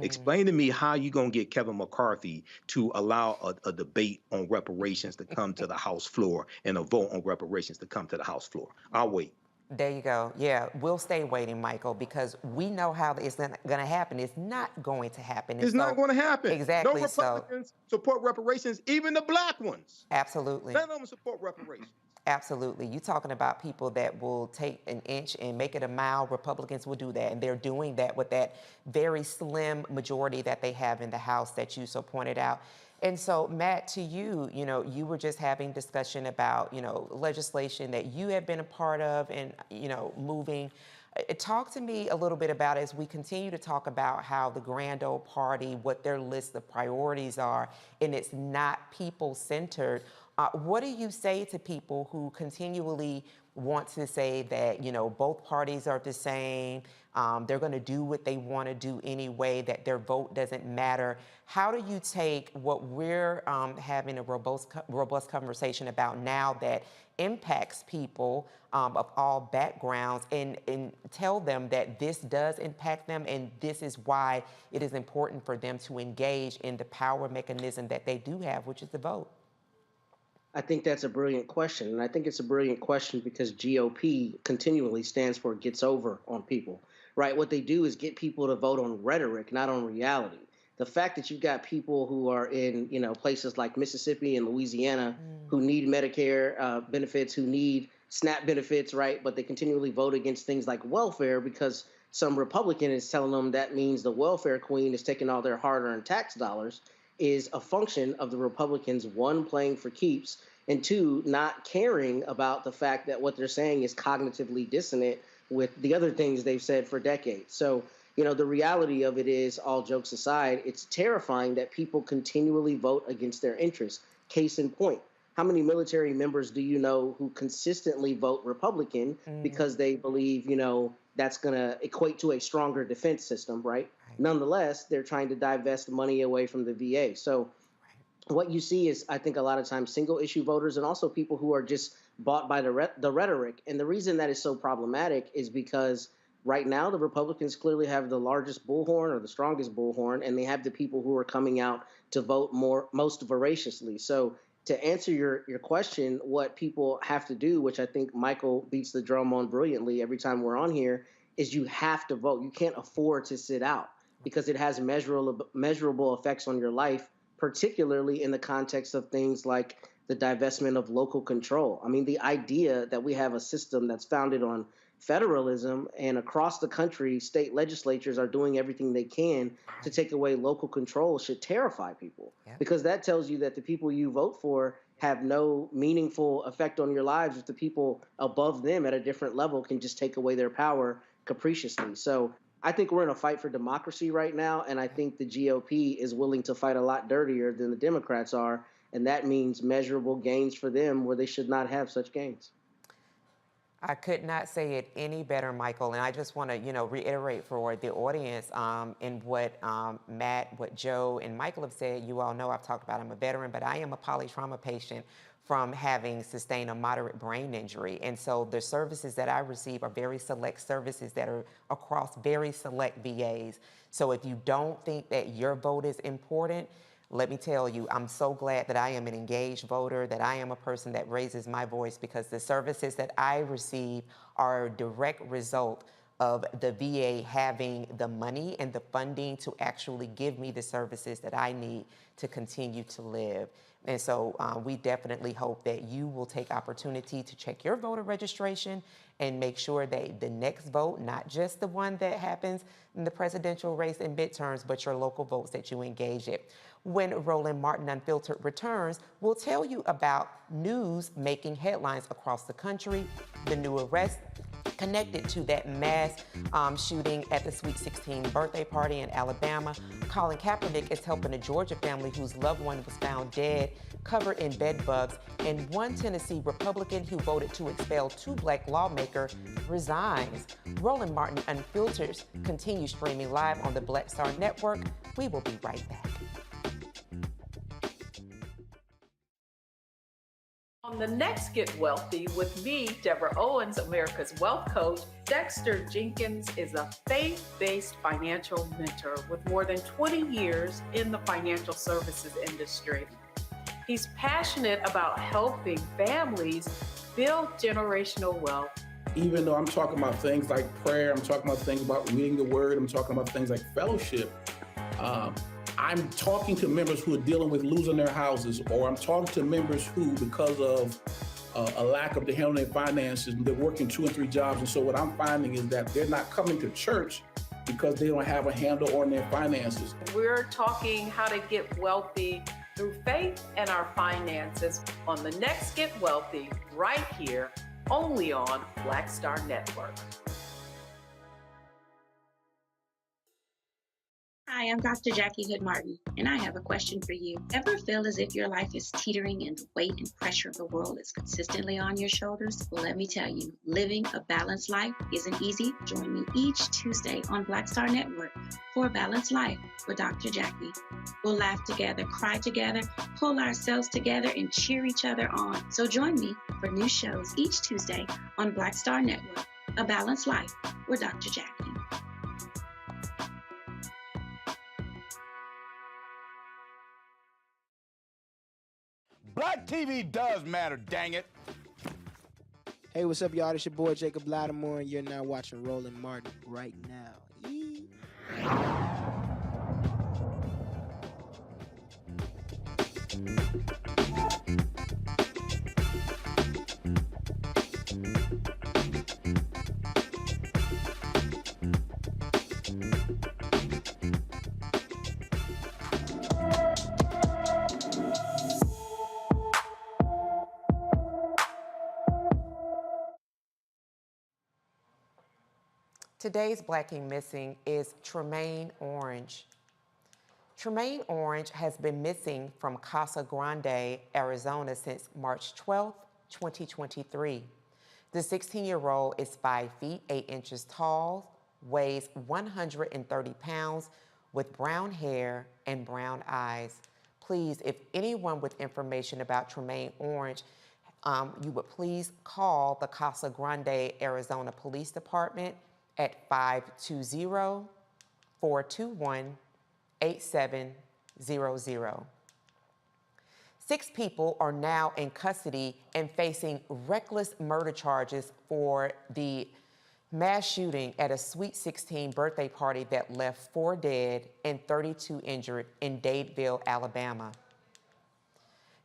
explain to me how you going to get Kevin McCarthy to allow a debate on reparations to come to the House floor and a vote on reparations to come to the House floor. I'll wait. There you go. Yeah, we'll stay waiting, Michael, because we know how it's going to happen. It's not going to happen. It's not going to happen. Exactly. No Republicans support reparations, even the black ones. Absolutely. None of them support reparations. Absolutely. You're talking about people that will take an inch and make it a mile. Republicans will do that, and they're doing that with that very slim majority that they have in the House that you so pointed out. And so, Matt, to you, you were just having discussion about, legislation that you have been a part of and, moving. Talk to me a little bit about, as we continue to talk about how the Grand Old Party, what their list of priorities are, and it's not people-centered. What do you say to people who continually want to say that, both parties are the same, they're going to do what they want to do anyway, that their vote doesn't matter? How do you take what we're having a robust conversation about now that impacts people of all backgrounds and tell them that this does impact them and this is why it is important for them to engage in the power mechanism that they do have, which is the vote? I think that's a brilliant question. And I think it's a brilliant question because GOP continually stands for gets over on people, right? What they do is get people to vote on rhetoric, not on reality. The fact that you've got people who are in, places like Mississippi and Louisiana who need Medicare benefits, who need SNAP benefits, right? But they continually vote against things like welfare because some Republican is telling them that means the welfare queen is taking all their hard-earned tax dollars, is a function of the Republicans, one, playing for keeps, and two, not caring about the fact that what they're saying is cognitively dissonant with the other things they've said for decades. So, the reality of it is, all jokes aside, it's terrifying that people continually vote against their interests. Case in point, how many military members do you know who consistently vote Republican because they believe, that's going to equate to a stronger defense system, right? Nonetheless, they're trying to divest money away from the VA. So what you see is, I think, a lot of times single-issue voters and also people who are just bought by the rhetoric. And the reason that is so problematic is because right now the Republicans clearly have the largest bullhorn or the strongest bullhorn, and they have the people who are coming out to vote most voraciously. So to answer your question, what people have to do, which I think Michael beats the drum on brilliantly every time we're on here, is you have to vote. You can't afford to sit out because it has measurable effects on your life, particularly in the context of things like the divestment of local control. I mean, the idea that we have a system that's founded on federalism and across the country, state legislatures are doing everything they can to take away local control should terrify people, because that tells you that the people you vote for have no meaningful effect on your lives if the people above them at a different level can just take away their power capriciously. So I think we're in a fight for democracy right now, and I think the GOP is willing to fight a lot dirtier than the Democrats are, and that means measurable gains for them where they should not have such gains. I could not say it any better, Michael. And I just want to, reiterate for the audience in what Matt, what Joe, and Michael have said. You all know I've talked about I'm a veteran, but I am a polytrauma patient from having sustained a moderate brain injury. And so the services that I receive are very select services that are across very select VAs. So if you don't think that your vote is important, let me tell you, I'm so glad that I am an engaged voter, that I am a person that raises my voice, because the services that I receive are a direct result of the VA having the money and the funding to actually give me the services that I need to continue to live. And so we definitely hope that you will take opportunity to check your voter registration and make sure that the next vote, not just the one that happens in the presidential race and midterms, but your local votes that you engage in. When Roland Martin Unfiltered returns, we'll tell you about news making headlines across the country, the new arrest connected to that mass shooting at the Sweet 16 birthday party in Alabama. Colin Kaepernick is helping a Georgia family whose loved one was found dead, covered in bed bugs, and one Tennessee Republican who voted to expel 2 black lawmakers resigns. Roland Martin Unfiltered continues streaming live on the Black Star Network. We will be right back. On the next Get Wealthy with me, Deborah Owens, America's Wealth Coach, Dexter Jenkins is a faith-based financial mentor with more than 20 years in the financial services industry. He's passionate about helping families build generational wealth. Even though I'm talking about things like prayer, I'm talking about things about reading the word, I'm talking about things like fellowship, I'm talking to members who are dealing with losing their houses, or I'm talking to members who, because of a lack of handling their finances, they're working 2 and 3 jobs. And so what I'm finding is that they're not coming to church because they don't have a handle on their finances. We're talking how to get wealthy through faith and our finances on the next Get Wealthy, right here, only on Black Star Network. Hi, I'm Dr. Jackie Hood Martin, and I have a question for you. Ever feel as if your life is teetering and the weight and pressure of the world is consistently on your shoulders? Well, let me tell you, living a balanced life isn't easy. Join me each Tuesday on Black Star Network for A Balanced Life with Dr. Jackie. We'll laugh together, cry together, pull ourselves together, and cheer each other on. So join me for new shows each Tuesday on Black Star Network, A Balanced Life with Dr. Jackie. Black TV does matter, dang it. Hey, what's up, y'all? It's your boy Jacob Lattimore, and you're now watching Roland Martin right now. Yee. Today's Blacking Missing is Tremaine Orange. Tremaine Orange has been missing from Casa Grande, Arizona since March 12, 2023. The 16-year-old is 5 feet 8 inches tall, weighs 130 pounds, with brown hair and brown eyes. Please, if anyone with information about Tremaine Orange, you would please call the Casa Grande, Arizona Police Department at 520-421-8700. 6 people are now in custody and facing reckless murder charges for the mass shooting at a Sweet 16 birthday party that left 4 dead and 32 injured in Dadeville, Alabama.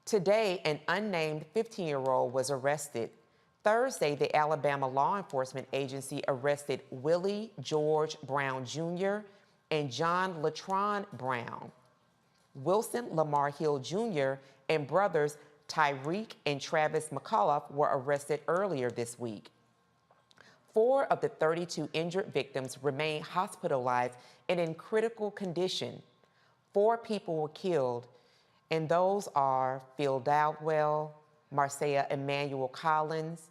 Today, an unnamed 15-year-old was arrested. Thursday, the Alabama Law Enforcement Agency arrested Willie George Brown Jr. and John Latron Brown. Wilson Lamar Hill Jr. and brothers Tyreek and Travis McCullough were arrested earlier this week. 4 of the 32 injured victims remain hospitalized and in critical condition. 4 people were killed, and those are Phil Dowdwell, Marcia Emmanuel Collins,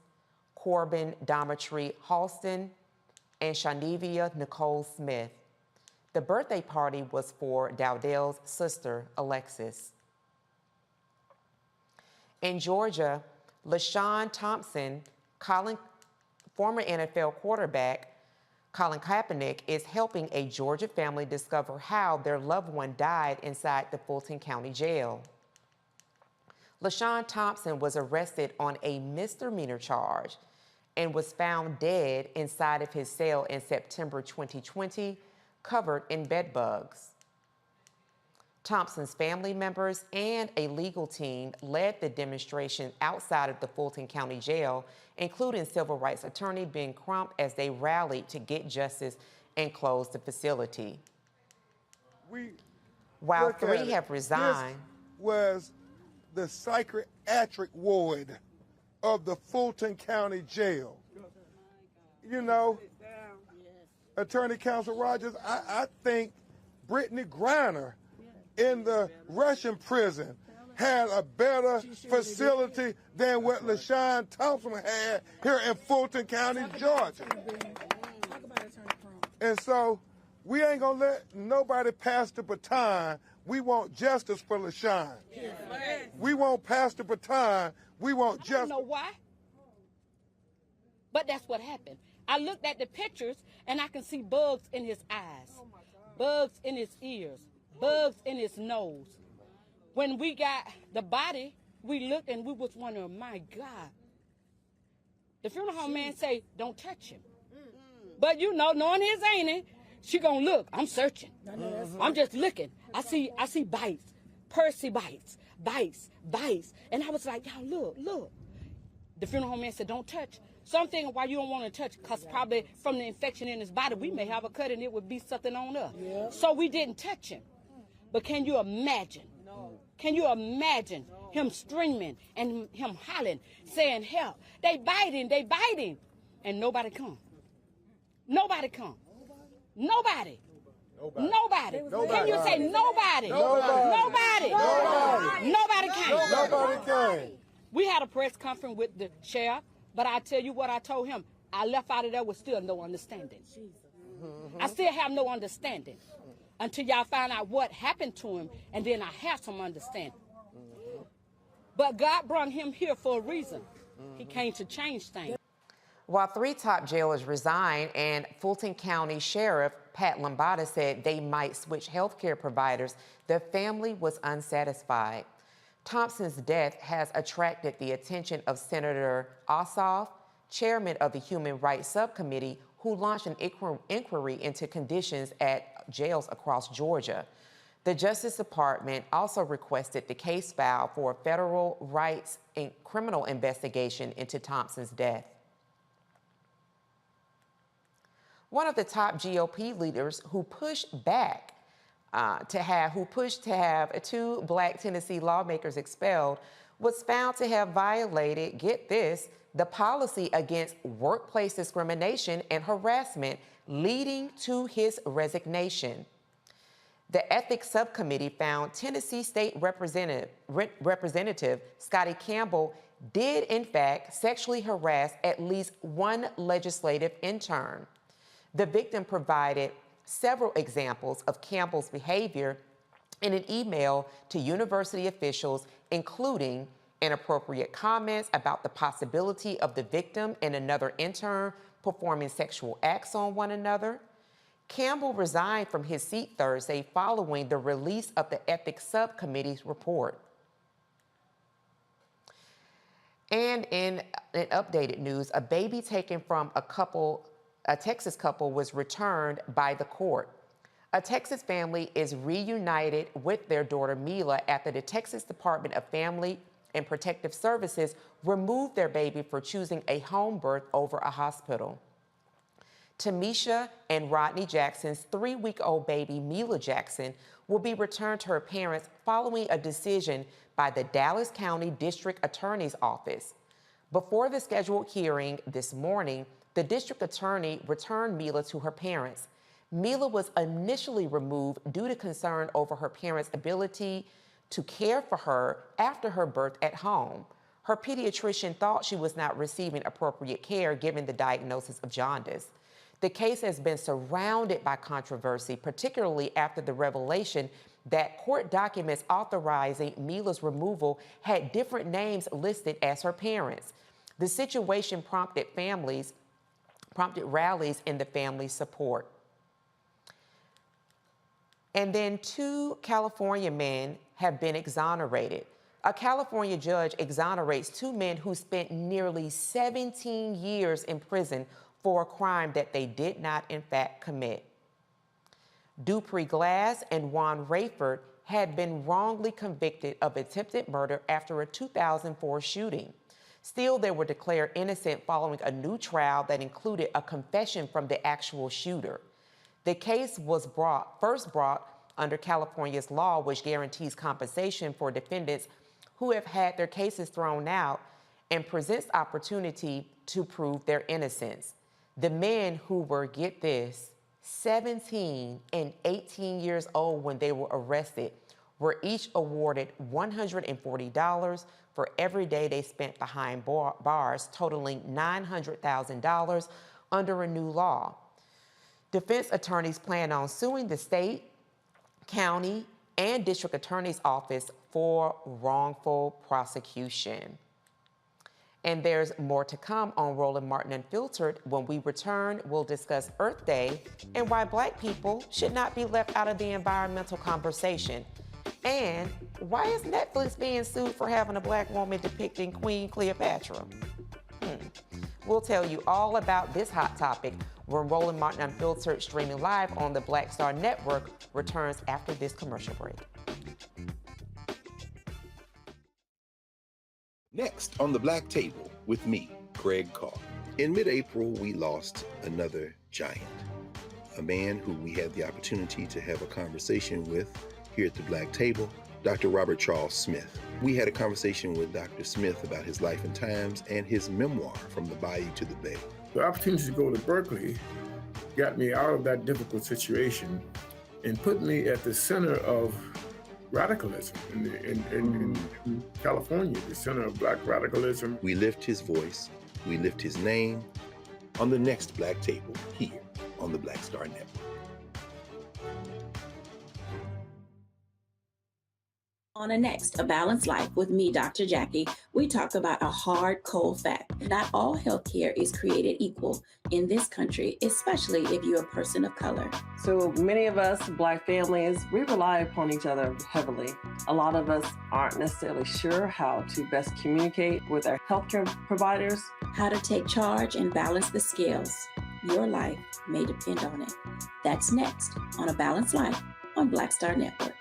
Corbin Dometry Halston, and Shanivia Nicole Smith. The birthday party was for Dowdell's sister, Alexis. In Georgia, LaShawn Thompson, former NFL quarterback Colin Kaepernick, is helping a Georgia family discover how their loved one died inside the Fulton County Jail. LaShawn Thompson was arrested on a misdemeanor charge and was found dead inside of his cell in September 2020, covered in bed bugs. Thompson's family members and a legal team led the demonstration outside of the Fulton County Jail, including civil rights attorney Ben Crump, as they rallied to get justice and close the facility. While 3 have resigned. This was the psychiatric ward of the Fulton County Jail. You know, Attorney Counsel Rogers, I think Brittany Griner in the Russian prison had a better facility than what LaShawn Thompson had here in Fulton County, Georgia. And so we ain't gonna let nobody pass the baton. We want justice for LaShawn. We won't pass the baton. We want justice. I don't know why, but that's what happened. I looked at the pictures and I can see bugs in his eyes, bugs in his ears, bugs in his nose. When we got the body, we looked and we was wondering, my God. The funeral home man say, don't touch him. But you know, knowing his auntie, she gonna look. I'm searching. I'm just looking. I see bites, Percy bites. And I was like, y'all, look. The funeral home man said, don't touch. So I'm thinking why you don't want to touch, because probably from the infection in his body, we may have a cut and it would be something on us. Yeah. So we didn't touch him. But can you imagine? No. Can you imagine him screaming and him hollering, saying, help? They biting. And nobody come. Nobody. Nobody. Can you say nobody? Nobody. Nobody came. Nobody came. We had a press conference with the sheriff, but I tell you what I told him. I left out of there with still no understanding. I still have no understanding until y'all find out what happened to him, and then I have some understanding. But God brought him here for a reason. He came to change things. While 3 top jailers resigned and Fulton County Sheriff Pat Lambada said they might switch healthcare providers, the family was unsatisfied. Thompson's death has attracted the attention of Senator Ossoff, chairman of the Human Rights Subcommittee, who launched an inquiry into conditions at jails across Georgia. The Justice Department also requested the case file for a federal rights and criminal investigation into Thompson's death. One of the top GOP leaders who pushed to have 2 Black Tennessee lawmakers expelled was found to have violated, get this, the policy against workplace discrimination and harassment, leading to his resignation. The Ethics Subcommittee found Tennessee State Representative Scotty Campbell did, in fact, sexually harass at least 1 legislative intern. The victim provided several examples of Campbell's behavior in an email to university officials, including inappropriate comments about the possibility of the victim and another intern performing sexual acts on one another. Campbell resigned from his seat Thursday following the release of the Ethics Subcommittee's report. And in updated news, a baby taken from a Texas couple was returned by the court. A Texas family is reunited with their daughter Mila after the Texas Department of Family and Protective Services removed their baby for choosing a home birth over a hospital. Tamisha and Rodney Jackson's 3-week-old baby, Mila Jackson, will be returned to her parents following a decision by the Dallas County District Attorney's Office. Before the scheduled hearing this morning, the district attorney returned Mila to her parents. Mila was initially removed due to concern over her parents' ability to care for her after her birth at home. Her pediatrician thought she was not receiving appropriate care given the diagnosis of jaundice. The case has been surrounded by controversy, particularly after the revelation that court documents authorizing Mila's removal had different names listed as her parents. The situation prompted rallies in the family's support. And then 2 California men have been exonerated. A California judge exonerates 2 men who spent nearly 17 years in prison for a crime that they did not, in fact, commit. Dupree Glass and Juan Rayford had been wrongly convicted of attempted murder after a 2004 shooting. Still, they were declared innocent following a new trial that included a confession from the actual shooter. The case was first brought under California's law, which guarantees compensation for defendants who have had their cases thrown out and presents opportunity to prove their innocence. The men who were, get this, 17 and 18 years old when they were arrested were each awarded $140 for every day they spent behind bars, totaling $900,000 under a new law. Defense attorneys plan on suing the state, county, and district attorney's office for wrongful prosecution. And there's more to come on Roland Martin Unfiltered. When we return, we'll discuss Earth Day and why Black people should not be left out of the environmental conversation. And why is Netflix being sued for having a Black woman depicting Queen Cleopatra? We'll tell you all about this hot topic when Roland Martin Unfiltered, streaming live on the Black Star Network, returns after this commercial break. Next on the Black Table with me, Craig Carr. In mid-April, we lost another giant, a man who we had the opportunity to have a conversation with here at the Black Table, Dr. Robert Charles Smith. We had a conversation with Dr. Smith about his life and times and his memoir, From the Bayou to the Bay. The opportunity to go to Berkeley got me out of that difficult situation and put me at the center of radicalism in California, the center of Black radicalism. We lift his voice, we lift his name on the next Black Table here on the Black Star Network. On the next, A Balanced Life with me, Dr. Jackie, we talk about a hard, cold fact. Not all healthcare is created equal in this country, especially if you're a person of color. So many of us, Black families, we rely upon each other heavily. A lot of us aren't necessarily sure how to best communicate with our healthcare providers. How to take charge and balance the scales. Your life may depend on it. That's next on A Balanced Life on Black Star Network.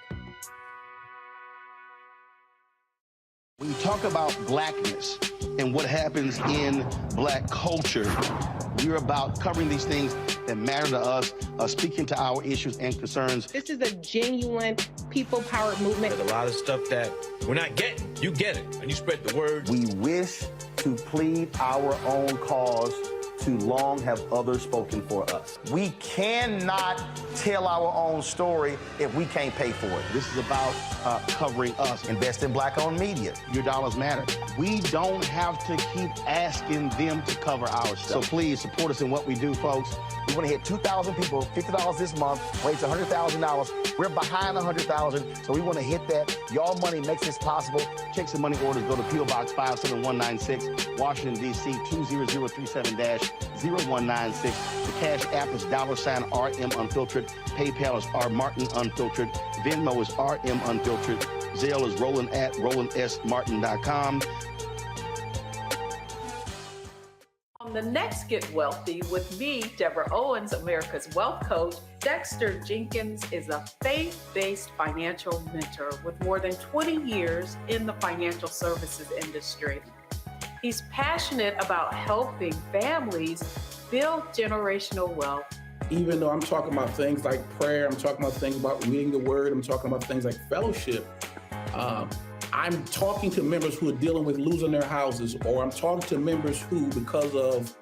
When you talk about Blackness and what happens in Black culture, we're about covering these things that matter to us, speaking to our issues and concerns. This is a genuine people-powered movement. There's a lot of stuff that we're not getting. You get it, and you spread the word. We wish to plead our own cause. Too long have others spoken for us. We cannot tell our own story if we can't pay for it. This is about covering us. Invest in Black-owned media. Your dollars matter. We don't have to keep asking them to cover our stuff. So please support us in what we do, folks. We want to hit 2,000 people, $50 this month, raise $100,000. We're behind $100,000, so we want to hit that. Y'all money makes this possible. Checks and money orders go to P.O. Box 57196, Washington, D.C. 20036-0196. The Cash App is $RM Unfiltered. PayPal is R Martin Unfiltered. Venmo is RM Unfiltered. Zelle is RolandSMartin.com. On the next Get Wealthy with me, Deborah Owens, America's Wealth Coach, Dexter Jenkins is a faith-based financial mentor with more than 20 years in the financial services industry. He's passionate about helping families build generational wealth. Even though I'm talking about things like prayer, I'm talking about things about reading the word, I'm talking about things like fellowship, I'm talking to members who are dealing with losing their houses, or I'm talking to members who, because of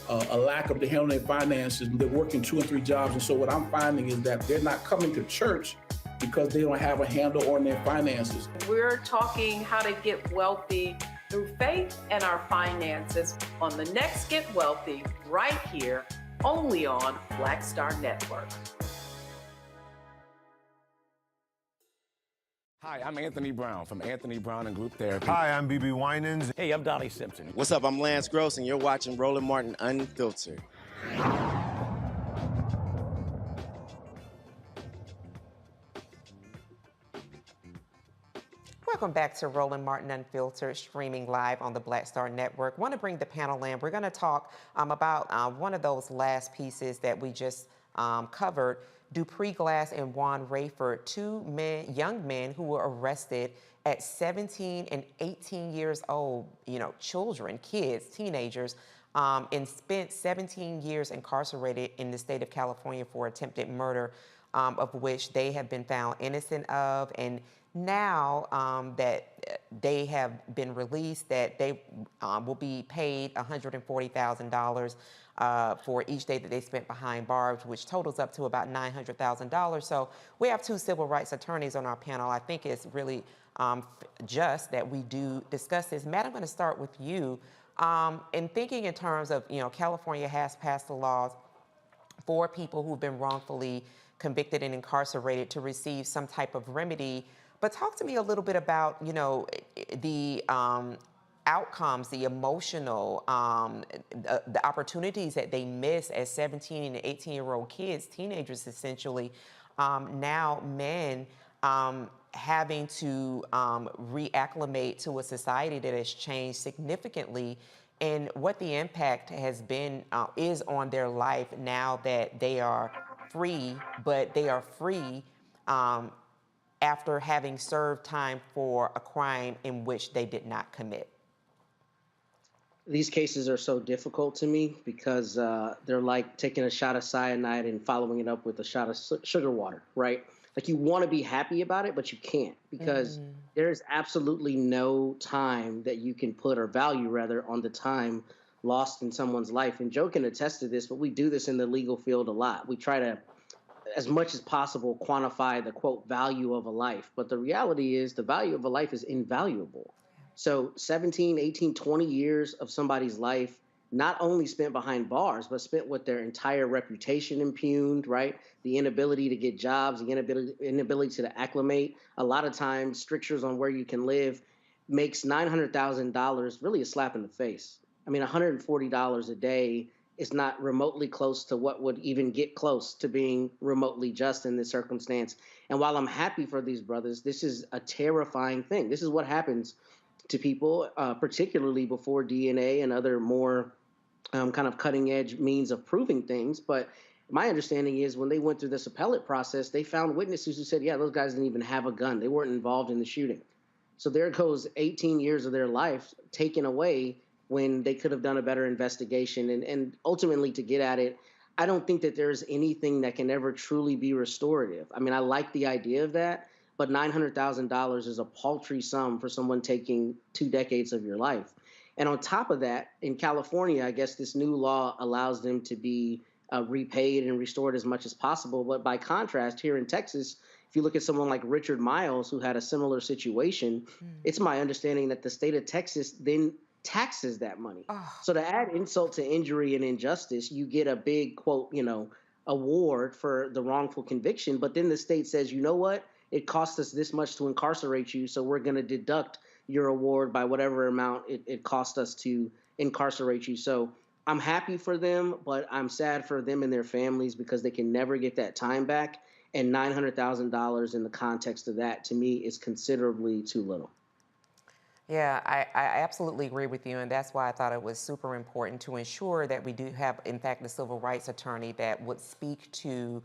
a lack of the handling their finances, they're working 2 and 3 jobs. And so what I'm finding is that they're not coming to church because they don't have a handle on their finances. We're talking how to get wealthy through faith and our finances on the next Get Wealthy right here, only on Black Star Network. Hi, I'm Anthony Brown from Anthony Brown and Group Therapy. Hi, I'm BB Winans. Hey, I'm Donnie Simpson. What's up? I'm Lance Gross, and you're watching Roland Martin Unfiltered. Welcome back to Roland Martin Unfiltered, streaming live on the Black Star Network. Want to bring the panel in. We're going to talk about one of those last pieces that we just covered. Dupree Glass and Juan Rayford, 2 young men who were arrested at 17 and 18 years old, children, kids, teenagers, and spent 17 years incarcerated in the state of California for attempted murder, of which they have been found innocent of. And now that they have been released, that they will be paid $140,000 for each day that they spent behind bars, which totals up to about $900,000. So we have 2 civil rights attorneys on our panel. I think it's really just that we do discuss this. Matt, I'm going to start with you. In thinking in terms of, California has passed the laws for people who've been wrongfully convicted and incarcerated to receive some type of remedy. But talk to me a little bit about, the outcomes, the emotional, the opportunities that they miss as 17 and 18-year-old kids, teenagers essentially, now men having to reacclimate to a society that has changed significantly, and what the impact has been, is on their life now that they are free, but they are free after having served time for a crime in which they did not commit. These cases are so difficult to me because they're like taking a shot of cyanide and following it up with a shot of sugar water, right? Like you want to be happy about it, but you can't because there's absolutely no time that you can put, or value rather, on the time lost in someone's life. And Joe can attest to this, but we do this in the legal field a lot. We try to as much as possible, quantify the quote value of a life. But the reality is the value of a life is invaluable. So 17, 18, 20 years of somebody's life, not only spent behind bars, but spent with their entire reputation impugned, right? The inability to get jobs, the inability to acclimate. A lot of times, strictures on where you can live makes $900,000 really a slap in the face. I mean, $140 a day is not remotely close to what would even get close to being remotely just in this circumstance. And while I'm happy for these brothers, this is a terrifying thing. This is what happens to people, particularly before DNA and other more kind of cutting edge means of proving things. But my understanding is when they went through this appellate process, they found witnesses who said, yeah, those guys didn't even have a gun. They weren't involved in the shooting. So there goes 18 years of their life taken away when they could have done a better investigation. And ultimately, to get at it, I don't think that there's anything that can ever truly be restorative. I mean, I like the idea of that, but $900,000 is a paltry sum for someone taking 2 decades of your life. And on top of that, in California, I guess this new law allows them to be repaid and restored as much as possible. But by contrast, here in Texas, if you look at someone like Richard Miles, who had a similar situation, it's my understanding that the state of Texas then taxes that money. So to add insult to injury and injustice, you get a big, quote, award for the wrongful conviction. But then the state says, you know what? It cost us this much to incarcerate you, so we're going to deduct your award by whatever amount it cost us to incarcerate you. So I'm happy for them, but I'm sad for them and their families because they can never get that time back. And $900,000 in the context of that, to me, is considerably too little. Yeah, I absolutely agree with you, and that's why I thought it was super important to ensure that we do have, in fact, a civil rights attorney that would speak to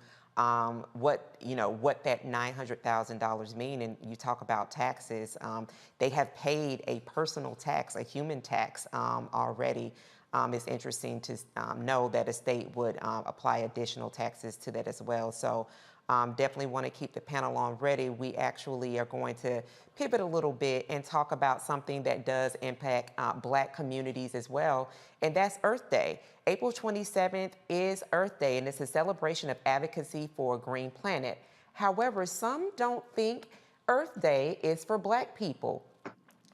what that $900,000 mean. And you talk about taxes. They have paid a personal tax, a human tax already. It's interesting to know that a state would apply additional taxes to that as well. So definitely want to keep the panel on ready. We actually are going to pivot a little bit and talk about something that does impact Black communities as well, and that's Earth Day. April 27th is Earth Day, and it's a celebration of advocacy for a green planet. However, some don't think Earth Day is for Black people,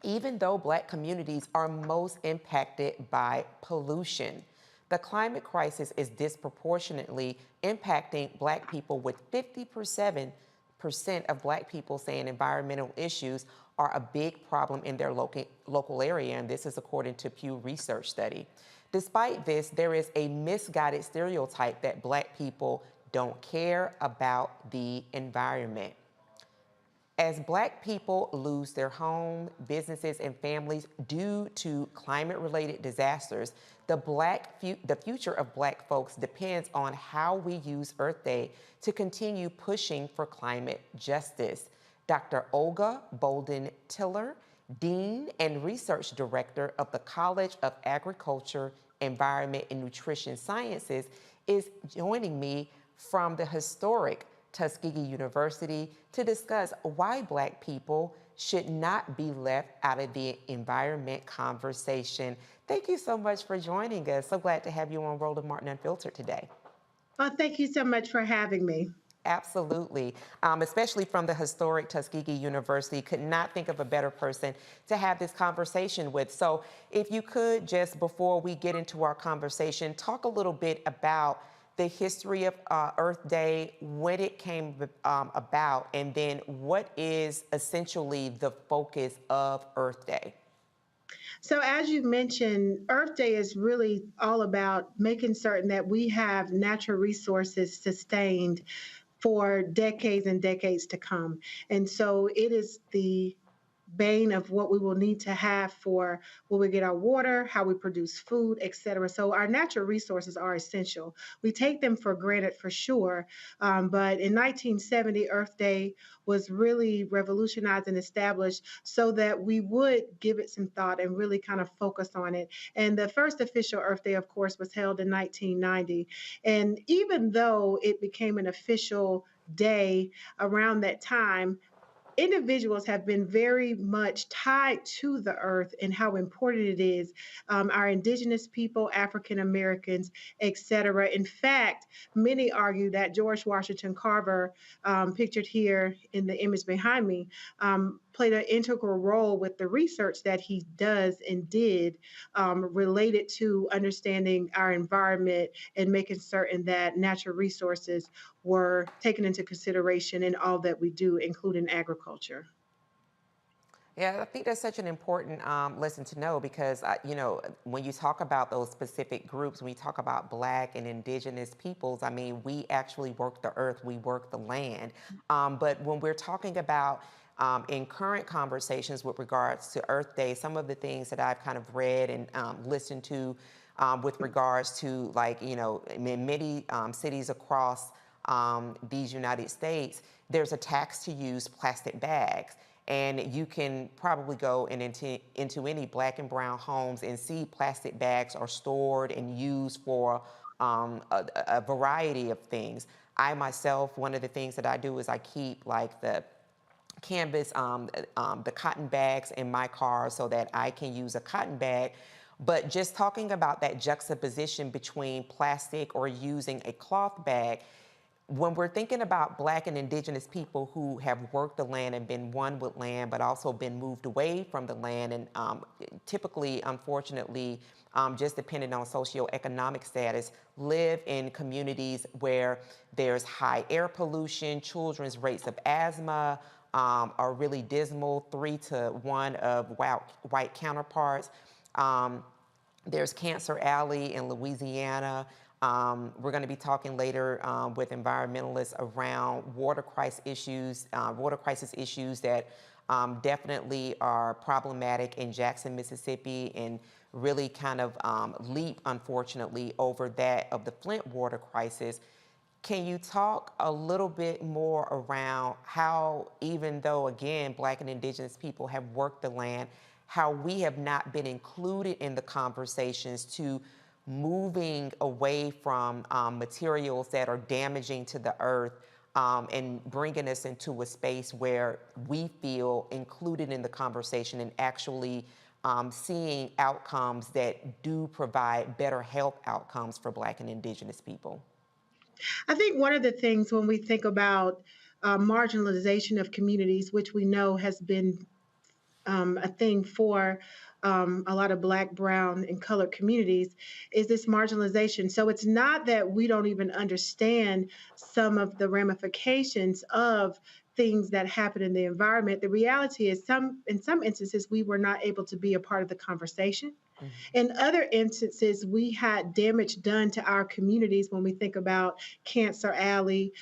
even though Black communities are most impacted by pollution. The climate crisis is disproportionately impacting Black people, with 57% of Black people saying environmental issues are a big problem in their local area, and this is according to Pew Research study. Despite this, there is a misguided stereotype that Black people don't care about the environment. As Black people lose their home, businesses, and families due to climate-related disasters, the future of Black folks depends on how we use Earth Day to continue pushing for climate justice. Dr. Olga Bolden-Tiller, Dean and Research Director of the College of Agriculture, Environment, and Nutrition Sciences, is joining me from the historic Tuskegee University to discuss why Black people should not be left out of the environment conversation. Thank you so much for joining us. So glad to have you on Roland Martin Unfiltered today. Oh, thank you so much for having me. Absolutely, especially from the historic Tuskegee University. Could not think of a better person to have this conversation with. So if you could, just before we get into our conversation, talk a little bit about the history of Earth Day, when it came about, and then what is essentially the focus of Earth Day? So as you mentioned, Earth Day is really all about making certain that we have natural resources sustained for decades and decades to come. And so it is the bane of what we will need to have for where we get our water, how we produce food, et cetera. So our natural resources are essential. We take them for granted for sure. But in 1970, Earth Day was really revolutionized and established so that we would give it some thought and really kind of focus on it. And the first official Earth Day, of course, was held in 1990. And even though it became an official day around that time, individuals have been very much tied to the earth and how important it is. Our indigenous people, African Americans, etc. In fact, many argue that George Washington Carver, pictured here in the image behind me, played an integral role with the research that he does and did related to understanding our environment and making certain that natural resources were taken into consideration in all that we do, including agriculture. Yeah, I think that's such an important lesson to know because, you know, when you talk about those specific groups, when you talk about Black and Indigenous peoples, I mean, we actually work the earth, we work the land. But when we're talking about in current conversations with regards to Earth Day, some of the things that I've kind of read and listened to with regards to, like, you know, in many cities across these United States, there's a tax to use plastic bags. And you can probably go into any Black and brown homes and see plastic bags are stored and used for a variety of things. I myself, one of the things that I do is I keep like the canvas, the cotton bags in my car so that I can use a cotton bag. But just talking about that juxtaposition between plastic or using a cloth bag, when we're thinking about Black and Indigenous people who have worked the land and been one with land, but also been moved away from the land, and typically, unfortunately, just depending on socioeconomic status, live in communities where there's high air pollution, children's rates of asthma are really dismal, 3 to 1 of white counterparts. There's Cancer Alley in Louisiana. We're going to be talking later with environmentalists around water crisis issues that definitely are problematic in Jackson, Mississippi, and really kind of leap, unfortunately, over that of the Flint water crisis. Can you talk a little bit more around how, even though, again, Black and Indigenous people have worked the land, how we have not been included in the conversations to moving away from materials that are damaging to the earth and bringing us into a space where we feel included in the conversation and actually seeing outcomes that do provide better health outcomes for Black and Indigenous people? I think one of the things when we think about marginalization of communities, which we know has been a thing for a lot of Black, brown, and colored communities, is this marginalization. So it's not that we don't even understand some of the ramifications of things that happen in the environment. The reality is in some instances, we were not able to be a part of the conversation. In other instances, we had damage done to our communities when we think about Cancer Alley,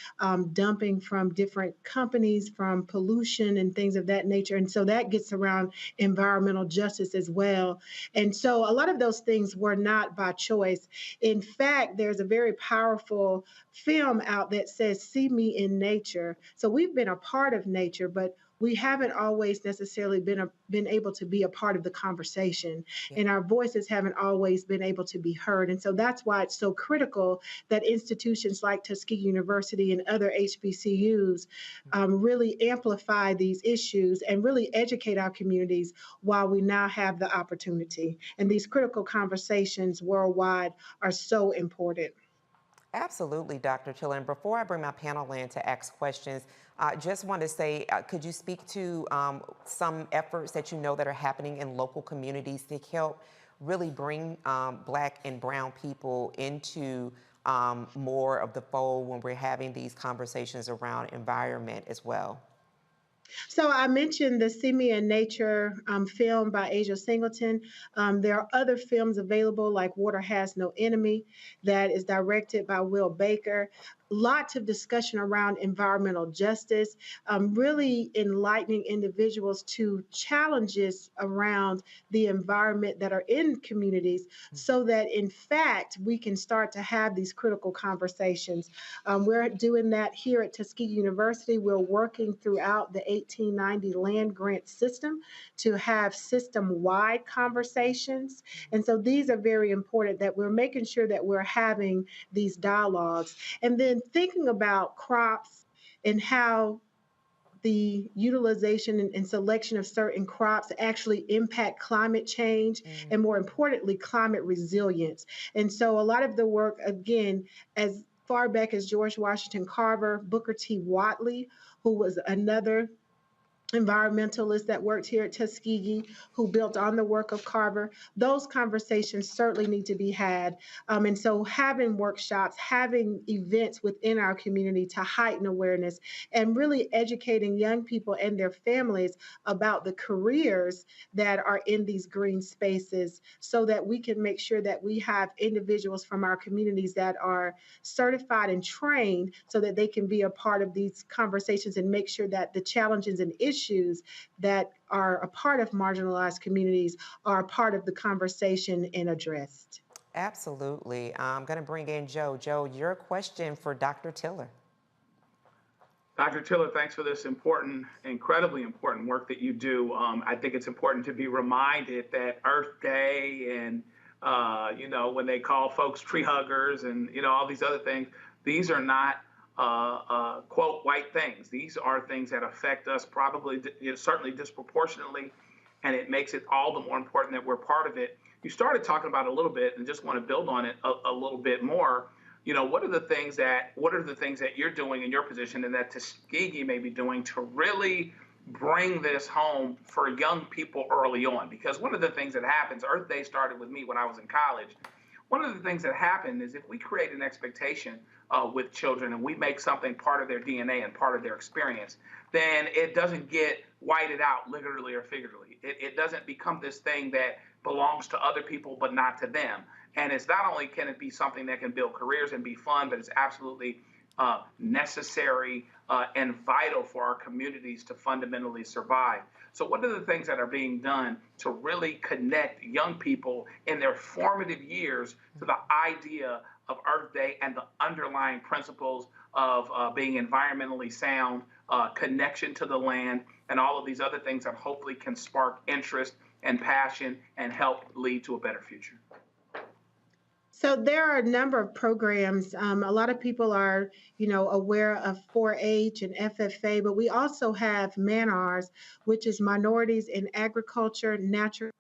dumping from different companies, from pollution and things of that nature. And so that gets around environmental justice as well. And so a lot of those things were not by choice. In fact, there's a very powerful film out that says, "See me in nature." So we've been a part of nature, but we haven't always necessarily been able to be a part of the conversation, and our voices haven't always been able to be heard. And so that's why it's so critical that institutions like Tuskegee University and other HBCUs really amplify these issues and really educate our communities while we now have the opportunity. And these critical conversations worldwide are so important. Absolutely, Dr. Chiller. And before I bring my panel in to ask questions, I just want to say, could you speak to some efforts that you know that are happening in local communities to help really bring Black and brown people into more of the fold when we're having these conversations around environment as well? So I mentioned the See Me in Nature film by Asia Singleton. There are other films available like Water Has No Enemy that is directed by Will Baker. Lots of discussion around environmental justice, really enlightening individuals to challenges around the environment that are in communities so that in fact we can start to have these critical conversations. We're doing that here at Tuskegee University. We're working throughout the 1890 land grant system to have system-wide conversations. And so these are very important, that we're making sure that we're having these dialogues. And then thinking about crops and how the utilization and selection of certain crops actually impact climate change and, more importantly, climate resilience. And so a lot of the work, again, as far back as George Washington Carver, Booker T. Whatley, who was another environmentalist that worked here at Tuskegee, who built on the work of Carver, those conversations certainly need to be had. And so having workshops, having events within our community to heighten awareness and really educating young people and their families about the careers that are in these green spaces so that we can make sure that we have individuals from our communities that are certified and trained so that they can be a part of these conversations and make sure that the challenges and issues that are a part of marginalized communities are a part of the conversation and addressed. Absolutely. I'm going to bring in Joe. Joe, your question for Dr. Tiller. Dr. Tiller, thanks for this important, incredibly important work that you do. I think it's important to be reminded that Earth Day and, when they call folks tree huggers and, all these other things, these are not quote, white things. These are things that affect us probably, certainly disproportionately, and it makes it all the more important that we're part of it. You started talking about it a little bit and just want to build on it a little bit more. What are the things that you're doing in your position and that Tuskegee may be doing to really bring this home for young people early on? Because one of the things that happens, Earth Day started with me when I was in college. One of the things that happened is if we create an expectation with children and we make something part of their DNA and part of their experience, then it doesn't get whited out literally or figuratively. It doesn't become this thing that belongs to other people but not to them. And it's not only can it be something that can build careers and be fun, but it's absolutely necessary and vital for our communities to fundamentally survive. So what are the things that are being done to really connect young people in their formative years to the idea of Earth Day and the underlying principles of being environmentally sound, connection to the land, and all of these other things that hopefully can spark interest and passion and help lead to a better future? So there are a number of programs. A lot of people are, aware of 4-H and FFA, but we also have MANARS, which is Minorities in Agriculture, Natural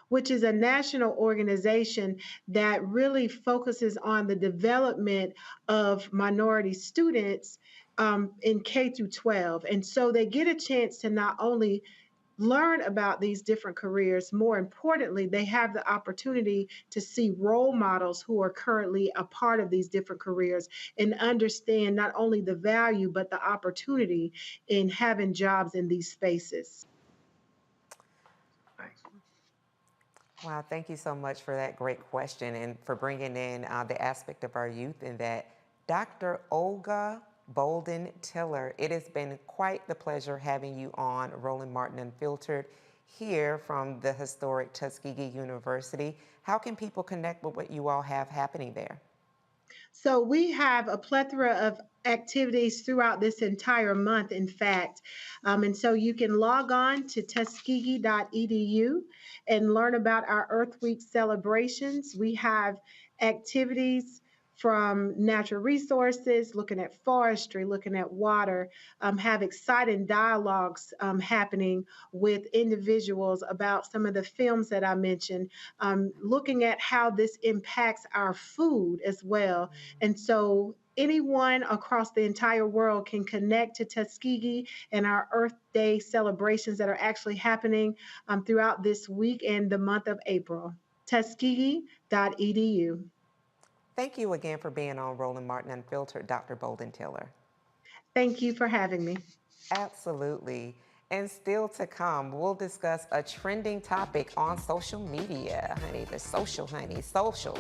which is a national organization that really focuses on the development of minority students in K through 12. And so they get a chance to not only learn about these different careers, more importantly, they have the opportunity to see role models who are currently a part of these different careers and understand not only the value, but the opportunity in having jobs in these spaces. Wow, thank you so much for that great question and for bringing in the aspect of our youth in that. Dr. Olga Bolden Tiller, it has been quite the pleasure having you on Roland Martin Unfiltered here from the historic Tuskegee University. How can people connect with what you all have happening there? So we have a plethora of activities throughout this entire month, in fact. And so you can log on to tuskegee.edu and learn about our Earth Week celebrations. We have activities from natural resources, looking at forestry, looking at water, have exciting dialogues happening with individuals about some of the films that I mentioned, looking at how this impacts our food as well. And so anyone across the entire world can connect to Tuskegee and our Earth Day celebrations that are actually happening throughout this week and the month of April. Tuskegee.edu. Thank you again for being on Roland Martin Unfiltered, Dr. Bolden Tiller. Thank you for having me. Absolutely. And still to come, we'll discuss a trending topic on social media. Honey, the social, honey, social.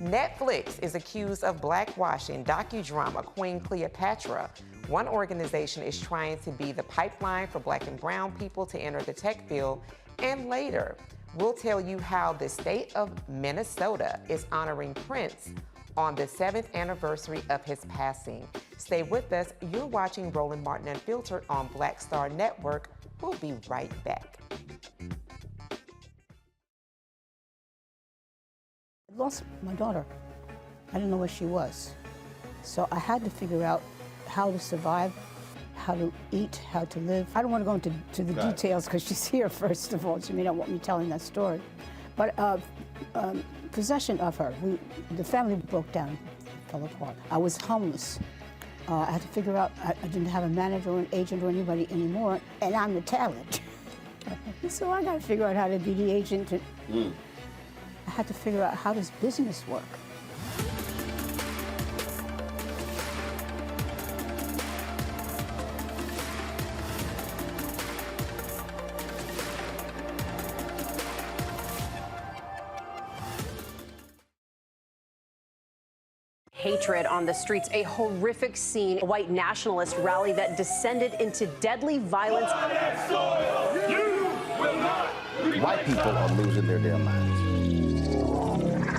Netflix is accused of blackwashing docudrama Queen Cleopatra. One organization is trying to be the pipeline for Black and brown people to enter the tech field. And later, we'll tell you how the state of Minnesota is honoring Prince on the 7th anniversary of his passing. Stay with us. You're watching Roland Martin Unfiltered on Black Star Network. We'll be right back. lost my daughter. I didn't know where she was. So I had to figure out how to survive, how to eat, how to live. I don't want to go into the details because she's here, first of all. She may not want me telling that story. But possession of her, the family broke down, fell apart. I was homeless. I had to figure out, I didn't have a manager or an agent or anybody anymore, and I'm the talent. So I got to figure out how to be the agent. I had to figure out, how does business work? Hatred on the streets, a horrific scene, a white nationalist rally that descended into deadly violence. White people are losing their damn minds.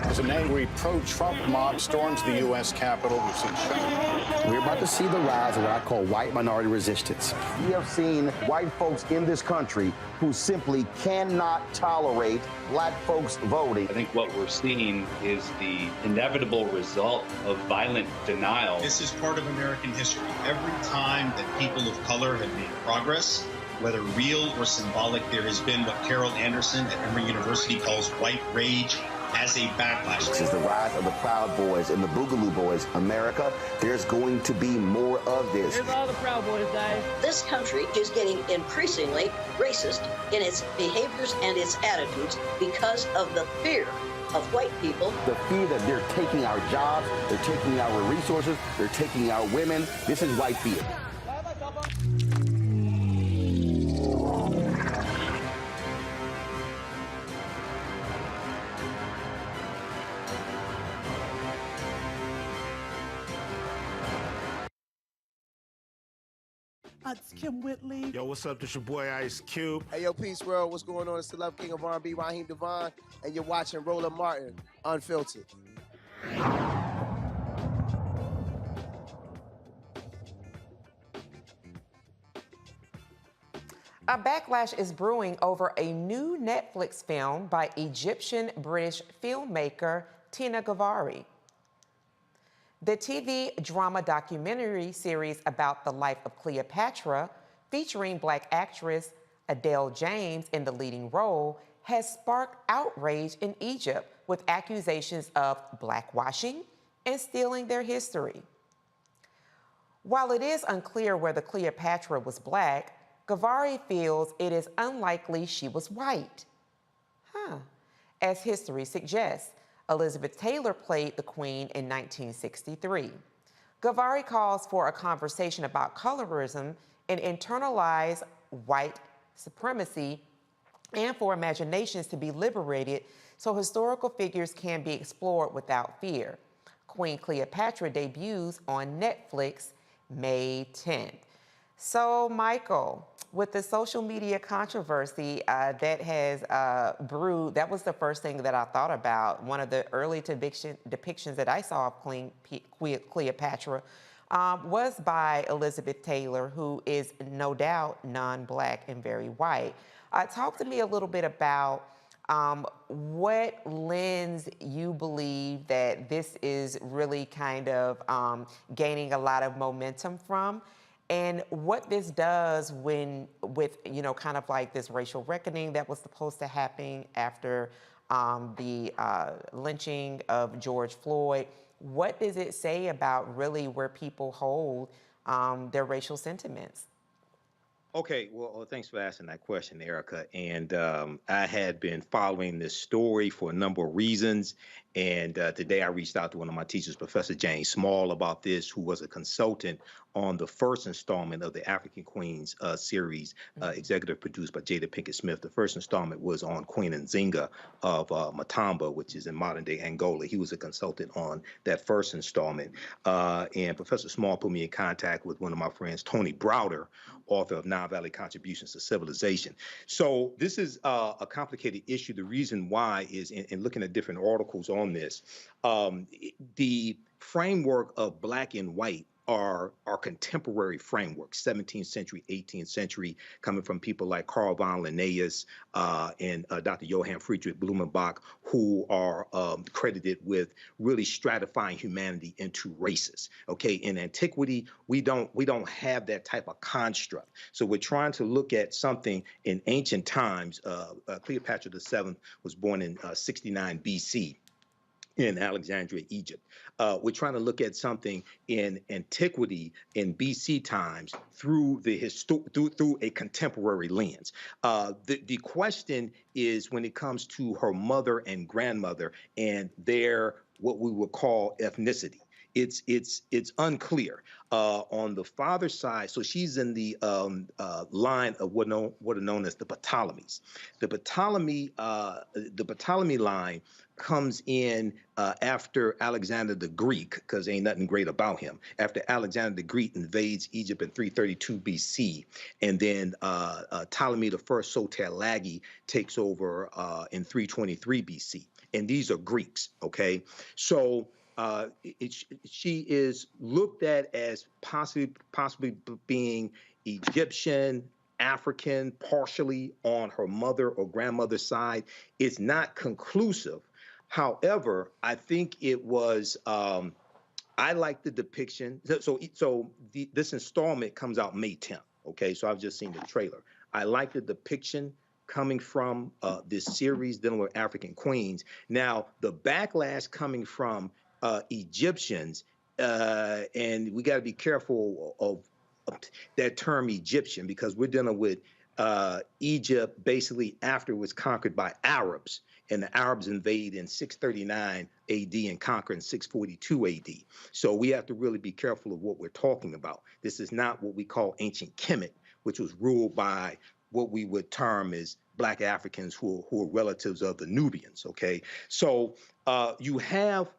As an angry pro-Trump mob storms the U.S. Capitol, we've seen shootings. We're about to see the rise of what I call white minority resistance. We have seen white folks in this country who simply cannot tolerate black folks voting. I think what we're seeing is the inevitable result of violent denial. This is part of American history. Every time that people of color have made progress, whether real or symbolic, there has been what Carol Anderson at Emory University calls white rage as a backlash. This is the rise of the Proud Boys and the Boogaloo Boys. America, there's going to be more of this. Here's all the Proud Boys, guys. This country is getting increasingly racist in its behaviors and its attitudes because of the fear of white people. The fear that they're taking our jobs, they're taking our resources, they're taking our women. This is white fear. It's Kim Whitley. Yo, what's up? This your boy Ice Cube. Hey, yo, Peace World, what's going on? It's the Love King of R&B, Raheem Devon, and you're watching Roland Martin, Unfiltered. A backlash is brewing over a new Netflix film by Egyptian-British filmmaker Tina Gavari. The TV drama documentary series about the life of Cleopatra, featuring Black actress Adele James in the leading role, has sparked outrage in Egypt with accusations of blackwashing and stealing their history. While it is unclear whether Cleopatra was Black, Gavari feels it is unlikely she was white. As history suggests, Elizabeth Taylor played the Queen in 1963. Gavari calls for a conversation about colorism and internalized white supremacy, and for imaginations to be liberated so historical figures can be explored without fear. Queen Cleopatra debuts on Netflix May 10th. So, Michael, with the social media controversy that has brewed, that was the first thing that I thought about. One of the early depictions that I saw of Queen Cleopatra was by Elizabeth Taylor, who is no doubt non-Black and very white. Talk to me a little bit about what lens you believe that this is really kind of gaining a lot of momentum from, and what this does with kind of like this racial reckoning that was supposed to happen after the lynching of George Floyd. What does it say about really where people hold their racial sentiments? Okay, well, thanks for asking that question, Erica. And I had been following this story for a number of reasons. And today I reached out to one of my teachers, Professor James Small, about this, who was a consultant on the first installment of the African Queens series, executive produced by Jada Pinkett Smith. The first installment was on Queen Nzinga of Matamba, which is in modern-day Angola. He was a consultant on that first installment. And Professor Small put me in contact with one of my friends, Tony Browder, author of Nile-Valley Contributions to Civilization. So this is a complicated issue. The reason why is, in looking at different articles on this, the framework of Black and white are contemporary frameworks, 17th century, 18th century, coming from people like Carl von Linnaeus and Dr. Johann Friedrich Blumenbach, who are credited with really stratifying humanity into races. Okay, in antiquity, we don't have that type of construct. So we're trying to look at something in ancient times. Cleopatra VII was born in 69 BC. In Alexandria, Egypt. We're trying to look at something in antiquity, in BC times, through through a contemporary lens. The question is when it comes to her mother and grandmother and their what we would call ethnicity. It's unclear. On the father's side, so she's in the line of what are known as the Ptolemies. The Ptolemy line comes in after Alexander the Greek, because ain't nothing great about him. After Alexander the Greek invades Egypt in 332 BC, and then Ptolemy I Soter-Lagi takes over in 323 BC. And these are Greeks, okay? So she is looked at as possibly being Egyptian, African, partially on her mother or grandmother's side. It's not conclusive. However, I think it was, I like the depiction. This installment comes out May 10th, okay? So I've just seen the trailer. I like the depiction coming from this series dealing with African queens. Now, the backlash coming from Egyptians, and we got to be careful of that term Egyptian, because we're dealing with Egypt basically after it was conquered by Arabs, and the Arabs invade in 639 AD and conquer in 642 AD. So we have to really be careful of what we're talking about. This is not what we call ancient Kemet, which was ruled by what we would term as Black Africans who are relatives of the Nubians, okay? So you have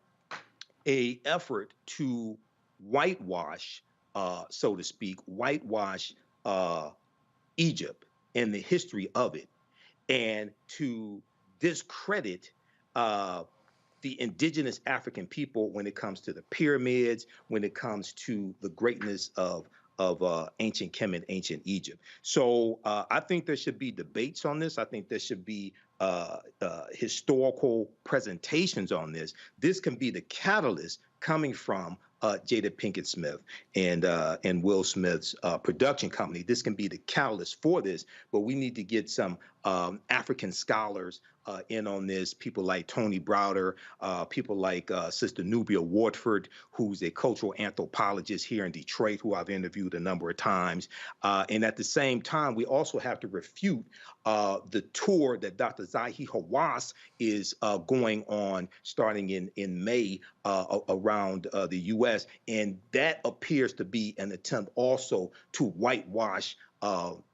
a effort to whitewash, so to speak, whitewash Egypt and the history of it, and to discredit the indigenous African people when it comes to the pyramids, when it comes to the greatness of ancient Kemet, ancient Egypt. So I think there should be debates on this. I think there should be historical presentations on this. This can be the catalyst coming from Jada Pinkett Smith and Will Smith's production company. This can be the catalyst for this, but we need to get some African scholars in on this, people like Tony Browder, people like Sister Nubia Wardford, who's a cultural anthropologist here in Detroit, who I've interviewed a number of times. And at the same time, we also have to refute the tour that Dr. Zahi Hawass is going on starting in May around the U.S. And that appears to be an attempt also to whitewash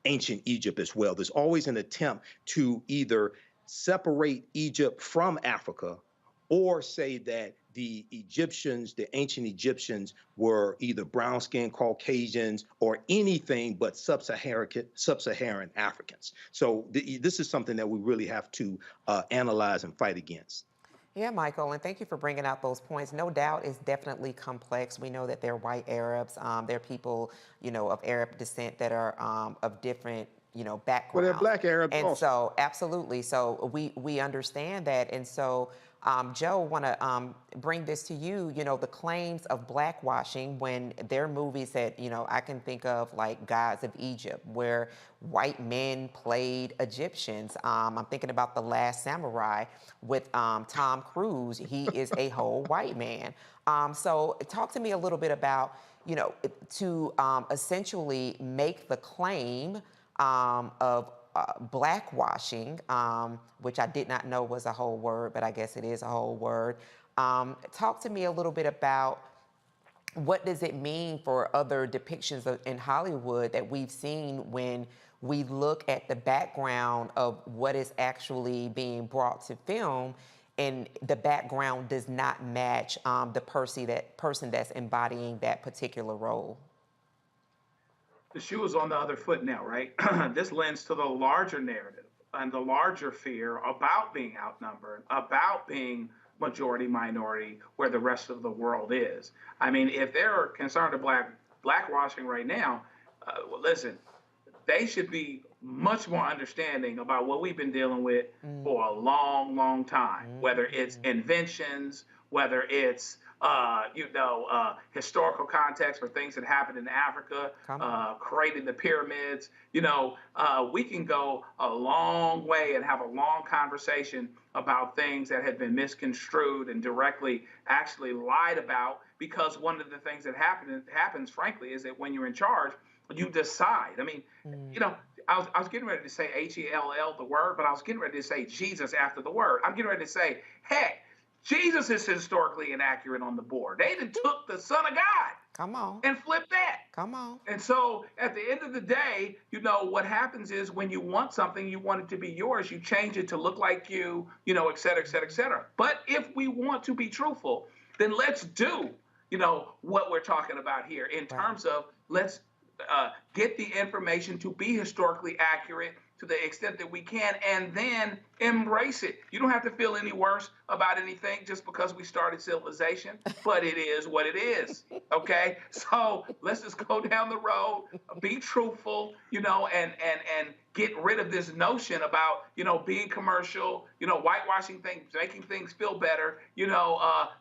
ancient Egypt as well. There's always an attempt to either separate Egypt from Africa or say that the Egyptians, the ancient Egyptians, were either brown-skinned Caucasians or anything but sub-Saharan Africans. So this is something that we really have to analyze and fight against. Yeah, Michael, and thank you for bringing out those points. No doubt it's definitely complex. We know that they're white Arabs. They're people, of Arab descent that are of different backgrounds. Well, they're Black Arabs and also. So absolutely. So we understand that. And so Joe, want to bring this to you, the claims of blackwashing when there are movies that, I can think of like Gods of Egypt, where white men played Egyptians. I'm thinking about The Last Samurai with Tom Cruise. He is a whole white man. So talk to me a little bit about, to essentially make the claim of blackwashing, which I did not know was a whole word, but I guess it is a whole word. Talk to me a little bit about what does it mean for other depictions in Hollywood that we've seen when we look at the background of what is actually being brought to film, and the background does not match the person that's embodying that particular role. The shoe is on the other foot now, right? This lends to the larger narrative and the larger fear about being outnumbered, about being majority minority where the rest of the world is. I mean, if they're concerned about blackwashing right now, well, listen, they should be much more understanding about what we've been dealing with for a long, long time, whether it's inventions, whether it's, historical context for things that happened in Africa, creating the pyramids. We can go a long way and have a long conversation about things that had been misconstrued and directly actually lied about, because one of the things that happens, frankly, is that when you're in charge, you decide. I mean, I was getting ready to say H-E-L-L, the word, but I was getting ready to say Jesus after the word. I'm getting ready to say, heck, Jesus is historically inaccurate on the board. They took the Son of God and flipped that. And so at the end of the day, what happens is when you want something, you want it to be yours, you change it to look like you, et cetera, et cetera, et cetera. But if we want to be truthful, then let's do, what we're talking about here in terms of let's get the information to be historically accurate to the extent that we can, and then embrace it. You don't have to feel any worse about anything just because we started civilization, but it is what it is, okay? So let's just go down the road, be truthful, and get rid of this notion about, being commercial, whitewashing things, making things feel better,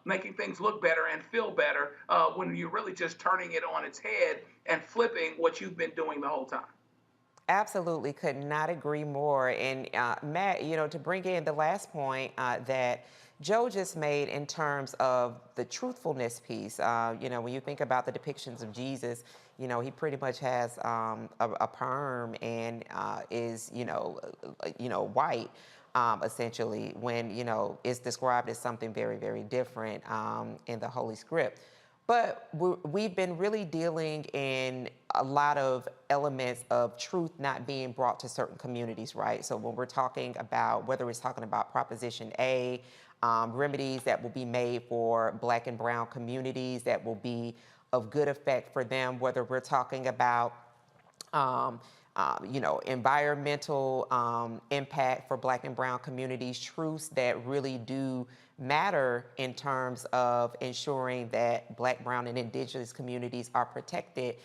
making things look better and feel better, when you're really just turning it on its head and flipping what you've been doing the whole time. Absolutely, could not agree more. And Matt, to bring in the last point that Joe just made in terms of the truthfulness piece, when you think about the depictions of Jesus, he pretty much has a perm and is, white, essentially, when, is described as something very, very different in the Holy Script. But we've been really dealing in a lot of elements of truth not being brought to certain communities, right? So when we're talking about, whether it's talking about Proposition A, remedies that will be made for Black and brown communities that will be of good effect for them, whether we're talking about environmental impact for Black and brown communities, truths that really do matter in terms of ensuring that Black, brown, and indigenous communities are protected.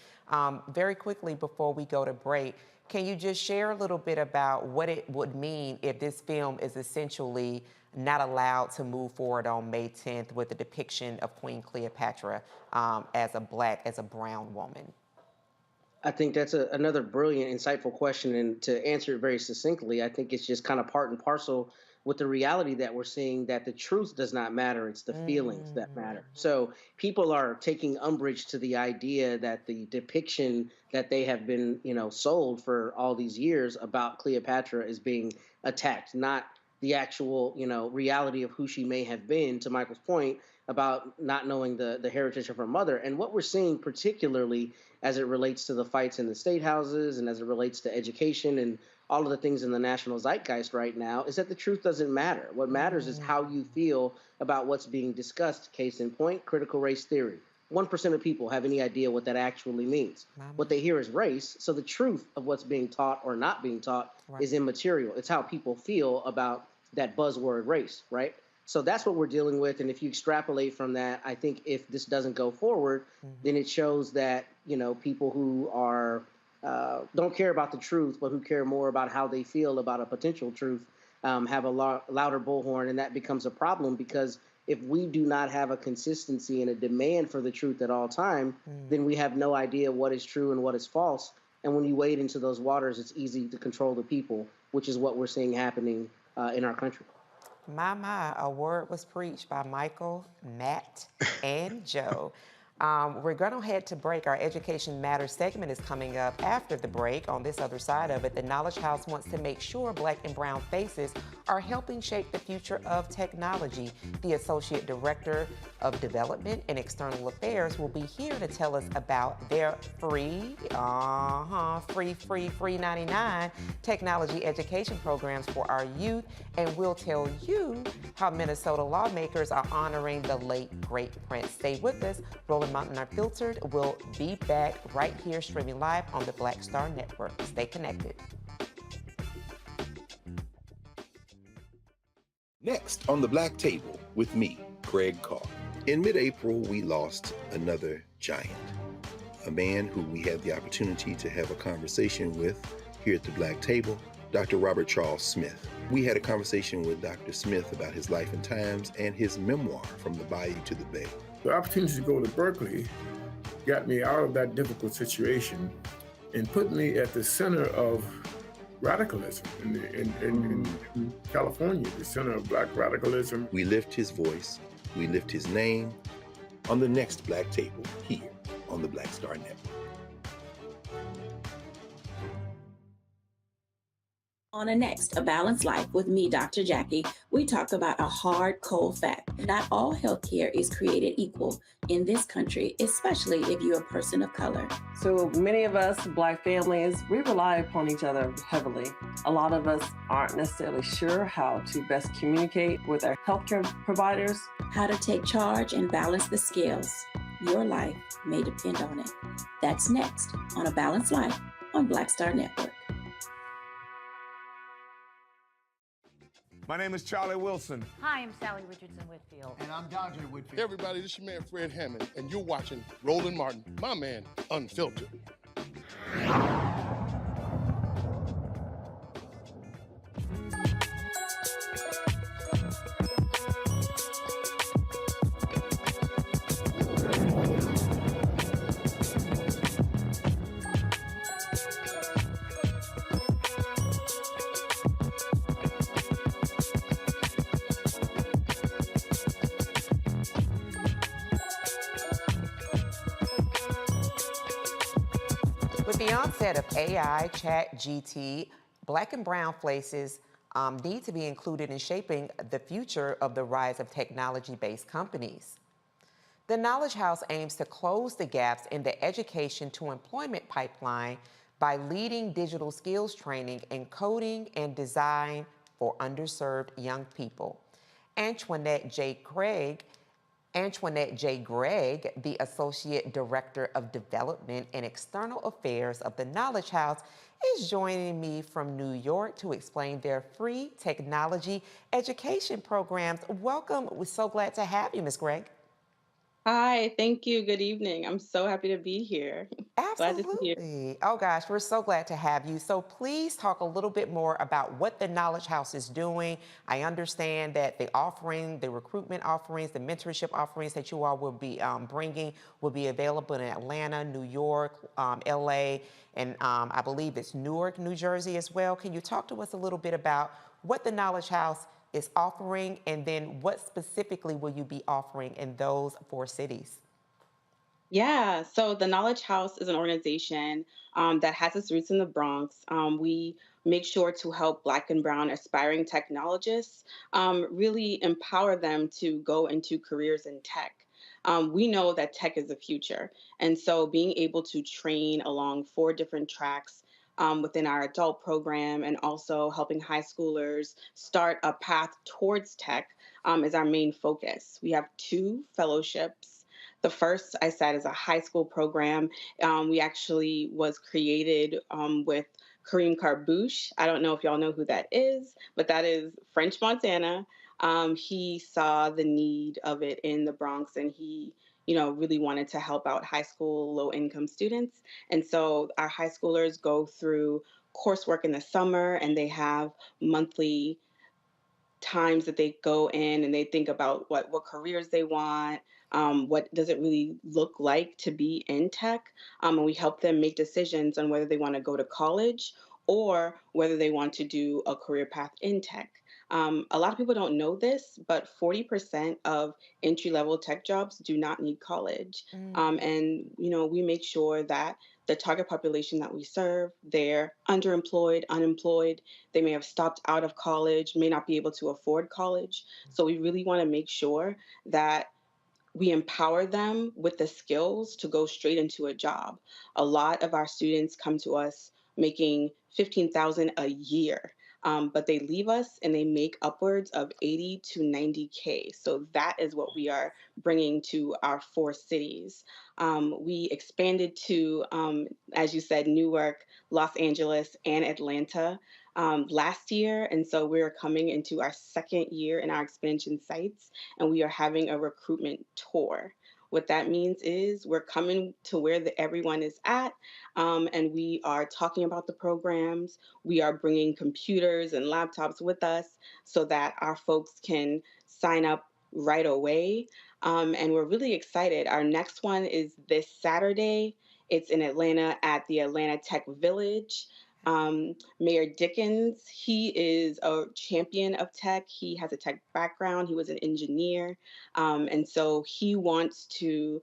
Very quickly before we go to break, can you just share a little bit about what it would mean if this film is essentially not allowed to move forward on May 10th with the depiction of Queen Cleopatra as a Black, as a brown woman? I think that's another brilliant, insightful question. And to answer it very succinctly, I think it's just kind of part and parcel with the reality that we're seeing, that the truth does not matter. It's the feelings that matter. So people are taking umbrage to the idea that the depiction that they have been, sold for all these years about Cleopatra is being attacked, not the actual, reality of who she may have been, to Michael's point about not knowing the heritage of her mother. And what we're seeing particularly as it relates to the fights in the state houses and as it relates to education and all of the things in the national zeitgeist right now is that the truth doesn't matter. What matters is how you feel about what's being discussed. Case in point, critical race theory. 1% of people have any idea what that actually means. What they hear is race, so the truth of what's being taught or not being taught is immaterial. It's how people feel about that buzzword race, right? So that's what we're dealing with. And if you extrapolate from that, I think if this doesn't go forward, then it shows that, people who are don't care about the truth, but who care more about how they feel about a potential truth, have a louder bullhorn. And that becomes a problem, because if we do not have a consistency and a demand for the truth at all time, then we have no idea what is true and what is false. And when you wade into those waters, it's easy to control the people, which is what we're seeing happening in our country. My, a word was preached by Michael, Matt, and Joe. We're going to head to break. Our Education Matters segment is coming up after the break. On this other side of it, the Knowledge House wants to make sure Black and brown faces are helping shape the future of technology. The Associate Director of Development and External Affairs will be here to tell us about their free 99 technology education programs for our youth. And we'll tell you how Minnesota lawmakers are honoring the late, great Prince. Stay with us. Rolling Mountain Unfiltered will be back right here, streaming live on the Black Star Network. Stay connected. Next on the Black Table with me, Craig Carr. In mid-April, we lost another giant, a man who we had the opportunity to have a conversation with here at the Black Table, Dr. Robert Charles Smith. We had a conversation with Dr. Smith about his life and times and his memoir, From the Bayou to the Bay. The opportunity to go to Berkeley got me out of that difficult situation and put me at the center of radicalism in California, the center of Black radicalism. We lift his voice, we lift his name on the next Black Table here on the Black Star Network. On the next A Balanced Life with me, Dr. Jackie, we talk about a hard, cold fact. Not all healthcare is created equal in this country, especially if you're a person of color. So many of us, Black families, we rely upon each other heavily. A lot of us aren't necessarily sure how to best communicate with our healthcare providers. How to take charge and balance the scales. Your life may depend on it. That's next on A Balanced Life on Black Star Network. My name is Charlie Wilson. Hi, I'm Sally Richardson Whitfield. And I'm Dante Whitfield. Hey everybody, this is your man Fred Hammond, and you're watching Roland Martin, my man, Unfiltered. With the onset of AI, ChatGPT, Black and brown faces need to be included in shaping the future of the rise of technology-based companies. The Knowledge House aims to close the gaps in the education to employment pipeline by leading digital skills training in coding and design for underserved young people. Antoinette J. Gregg, the Associate Director of Development and External Affairs of the Knowledge House, is joining me from New York to explain their free technology education programs. Welcome. We're so glad to have you, Ms. Gregg. Hi, thank you. Good evening. I'm so happy to be here. Glad to see you. Absolutely. Oh gosh, we're so glad to have you. So please talk a little bit more about what the Knowledge House is doing. I understand that the offering, the recruitment offerings, the mentorship offerings that you all will be bringing will be available in Atlanta, New York, LA, and I believe it's Newark, New Jersey as well. Can you talk to us a little bit about what the Knowledge House is offering, and then what specifically will you be offering in those 4 cities? Yeah, so the Knowledge House is an organization that has its roots in the Bronx. We make sure to help Black and brown aspiring technologists really empower them to go into careers in tech. We know that tech is the future. And so being able to train along 4 different tracks within our adult program and also helping high schoolers start a path towards tech is our main focus. We have 2 fellowships. The first, I said, is a high school program. We actually was created with Kareem Carbouche. I don't know if y'all know who that is, but that is French Montana. He saw the need of it in the Bronx, and he really wanted to help out high school low-income students. And so our high schoolers go through coursework in the summer, and they have monthly times that they go in and they think about what careers they want, what does it really look like to be in tech, and we help them make decisions on whether they want to go to college or whether they want to do a career path in tech. A lot of people don't know this, but 40% of entry-level tech jobs do not need college. And, we make sure that the target population that we serve, they're underemployed, unemployed, they may have stopped out of college, may not be able to afford college. So we really want to make sure that we empower them with the skills to go straight into a job. A lot of our students come to us making $15,000 a year. But they leave us and they make upwards of 80 to 90K. So that is what we are bringing to our 4 cities. We expanded to, as you said, Newark, Los Angeles, and Atlanta. last year. And so we're coming into our second year in our expansion sites, and we are having a recruitment tour. What that means is we're coming to where everyone is at, and we are talking about the programs. We are bringing computers and laptops with us so that our folks can sign up right away. And we're really excited. Our next one is this Saturday. It's in Atlanta at the Atlanta Tech Village. Mayor Dickens, he is a champion of tech. He has a tech background. He was an engineer. And so he wants to,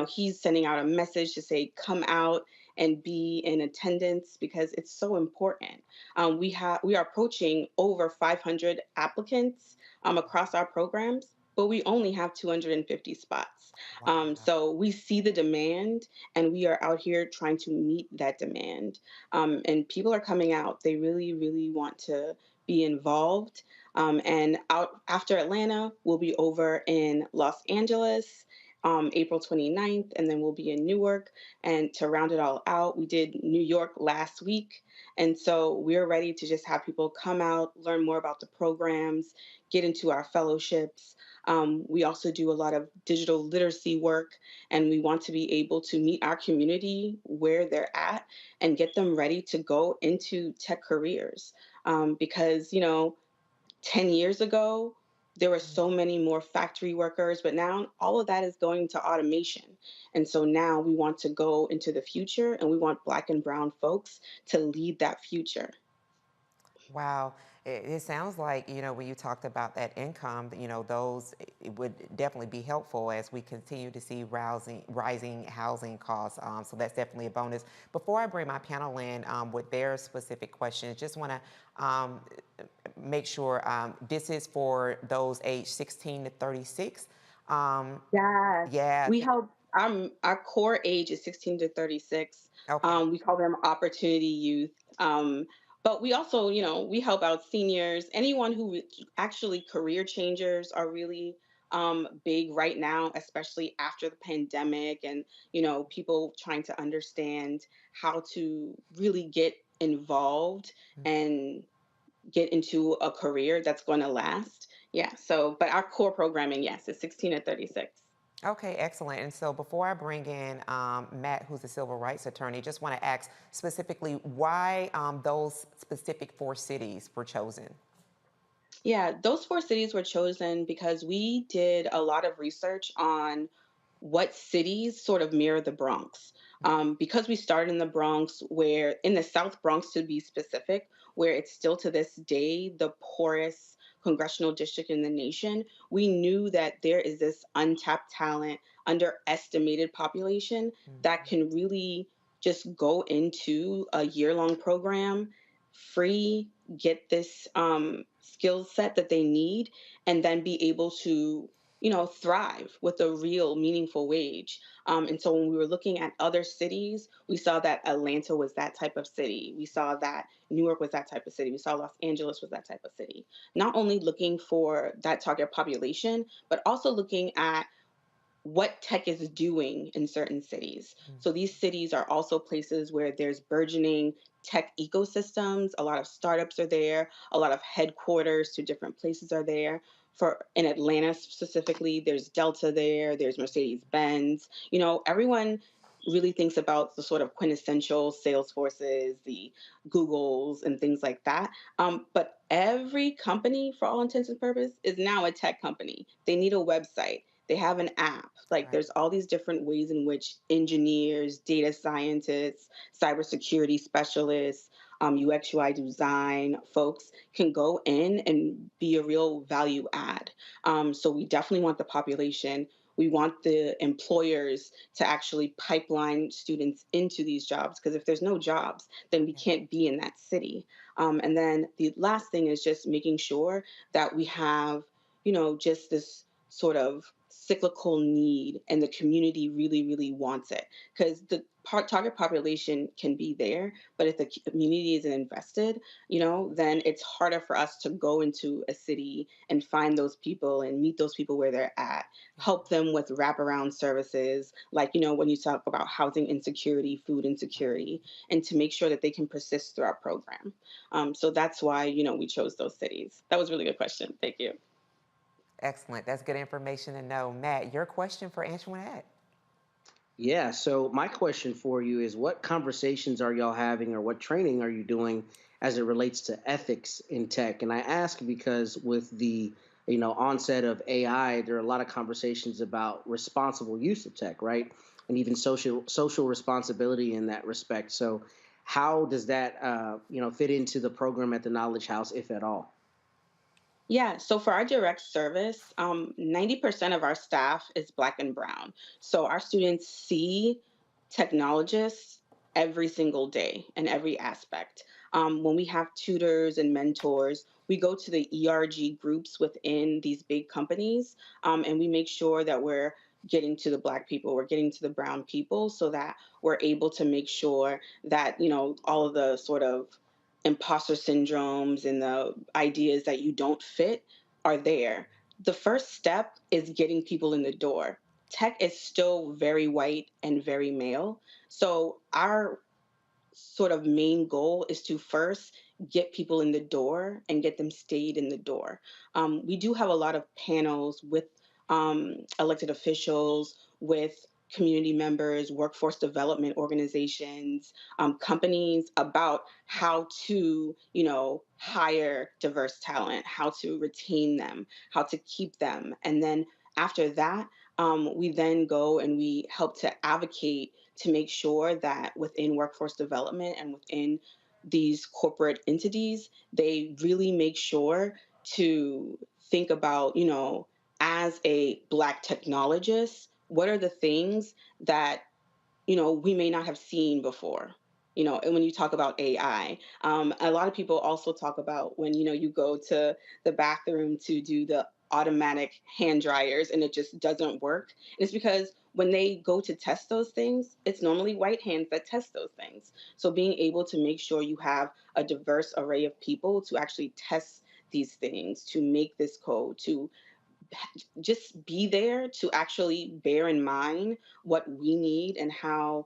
he's sending out a message to say, come out and be in attendance because it's so important. We are approaching over 500 applicants across our programs, but we only have 250 spots. So we see the demand, and we are out here trying to meet that demand. And people are coming out. They really, really want to be involved. And out after Atlanta, we'll be over in Los Angeles, April 29th, and then we'll be in Newark. And to round it all out, we did New York last week. And so we're ready to just have people come out, learn more about the programs, get into our fellowships. We also do a lot of digital literacy work, and we want to be able to meet our community where they're at and get them ready to go into tech careers. Because, 10 years ago, there were so many more factory workers, but now all of that is going to automation. And so now we want to go into the future, and we want Black and Brown folks to lead that future. Wow. It sounds like, when you talked about that income, those it would definitely be helpful as we continue to see rising housing costs. So that's definitely a bonus. Before I bring my panel in with their specific questions, just want to make sure this is for those aged 16 to 36. Yes. Yeah. We help, our core age is 16 to 36. Okay. We call them opportunity youth. But we also, we help out seniors, anyone who actually career changers are really big right now, especially after the pandemic and, people trying to understand how to really get involved and get into a career that's going to last. Yeah. So, but our core programming, yes, is 16 to 36. Okay, excellent. And so before I bring in Matt, who's a civil rights attorney, just want to ask specifically why those specific 4 cities were chosen. Yeah, those 4 cities were chosen because we did a lot of research on what cities sort of mirror the Bronx. Because we started in the Bronx, in the South Bronx to be specific, where it's still to this day the poorest congressional district in the nation, we knew that there is this untapped talent, underestimated population that can really just go into a year-long program free, get this skill set that they need, and then be able to thrive with a real meaningful wage. And so when we were looking at other cities, we saw that Atlanta was that type of city. We saw that Newark was that type of city. We saw Los Angeles was that type of city. Not only looking for that target population, but also looking at what tech is doing in certain cities. So these cities are also places where there's burgeoning tech ecosystems. A lot of startups are there. A lot of headquarters to different places are there. In Atlanta specifically, there's Delta there. There's Mercedes-Benz. Everyone really thinks about the sort of quintessential Salesforces, the Googles, and things like that. But every company, for all intents and purposes, is now a tech company. They need a website. They have an app. There's all these different ways in which engineers, data scientists, cybersecurity specialists, UX, UI design folks can go in and be a real value add. So we definitely want the population. We want the employers to actually pipeline students into these jobs, because if there's no jobs, then we can't be in that city. And then the last thing is just making sure that we have, just this sort of cyclical need, and the community really, really wants it, because the target population can be there, but if the community isn't invested, then it's harder for us to go into a city and find those people and meet those people where they're at, help them with wraparound services, like, when you talk about housing insecurity, food insecurity, and to make sure that they can persist through our program. So that's why, we chose those cities. That was a really good question. Thank you. Excellent. That's good information to know. Matt, your question for Antoinette. Yeah, so my question for you is what conversations are y'all having or what training are you doing as it relates to ethics in tech? And I ask because with the onset of AI, there are a lot of conversations about responsible use of tech, right? And even social responsibility in that respect. So how does that fit into the program at the Knowledge House, if at all? Yeah, so for our direct service, 90% of our staff is Black and Brown. So our students see technologists every single day in every aspect. When we have tutors and mentors, we go to the ERG groups within these big companies, and we make sure that we're getting to the Black people, we're getting to the brown people so that we're able to make sure that, all of the sort of imposter syndromes and the ideas that you don't fit are there. The first step is getting people in the door. Tech is still very white and very male. So our sort of main goal is to first get people in the door and get them stayed in the door. We do have a lot of panels with elected officials, with community members, workforce development organizations, companies about how to, hire diverse talent, how to retain them, how to keep them. And then after that, we then go and we help to advocate to make sure that within workforce development and within these corporate entities, they really make sure to think about, as a Black technologist, what are the things that, we may not have seen before? And when you talk about AI, a lot of people also talk about when, you go to the bathroom to do the automatic hand dryers and it just doesn't work. And it's because when they go to test those things, it's normally white hands that test those things. So being able to make sure you have a diverse array of people to actually test these things, to make this code, to just be there to actually bear in mind what we need and how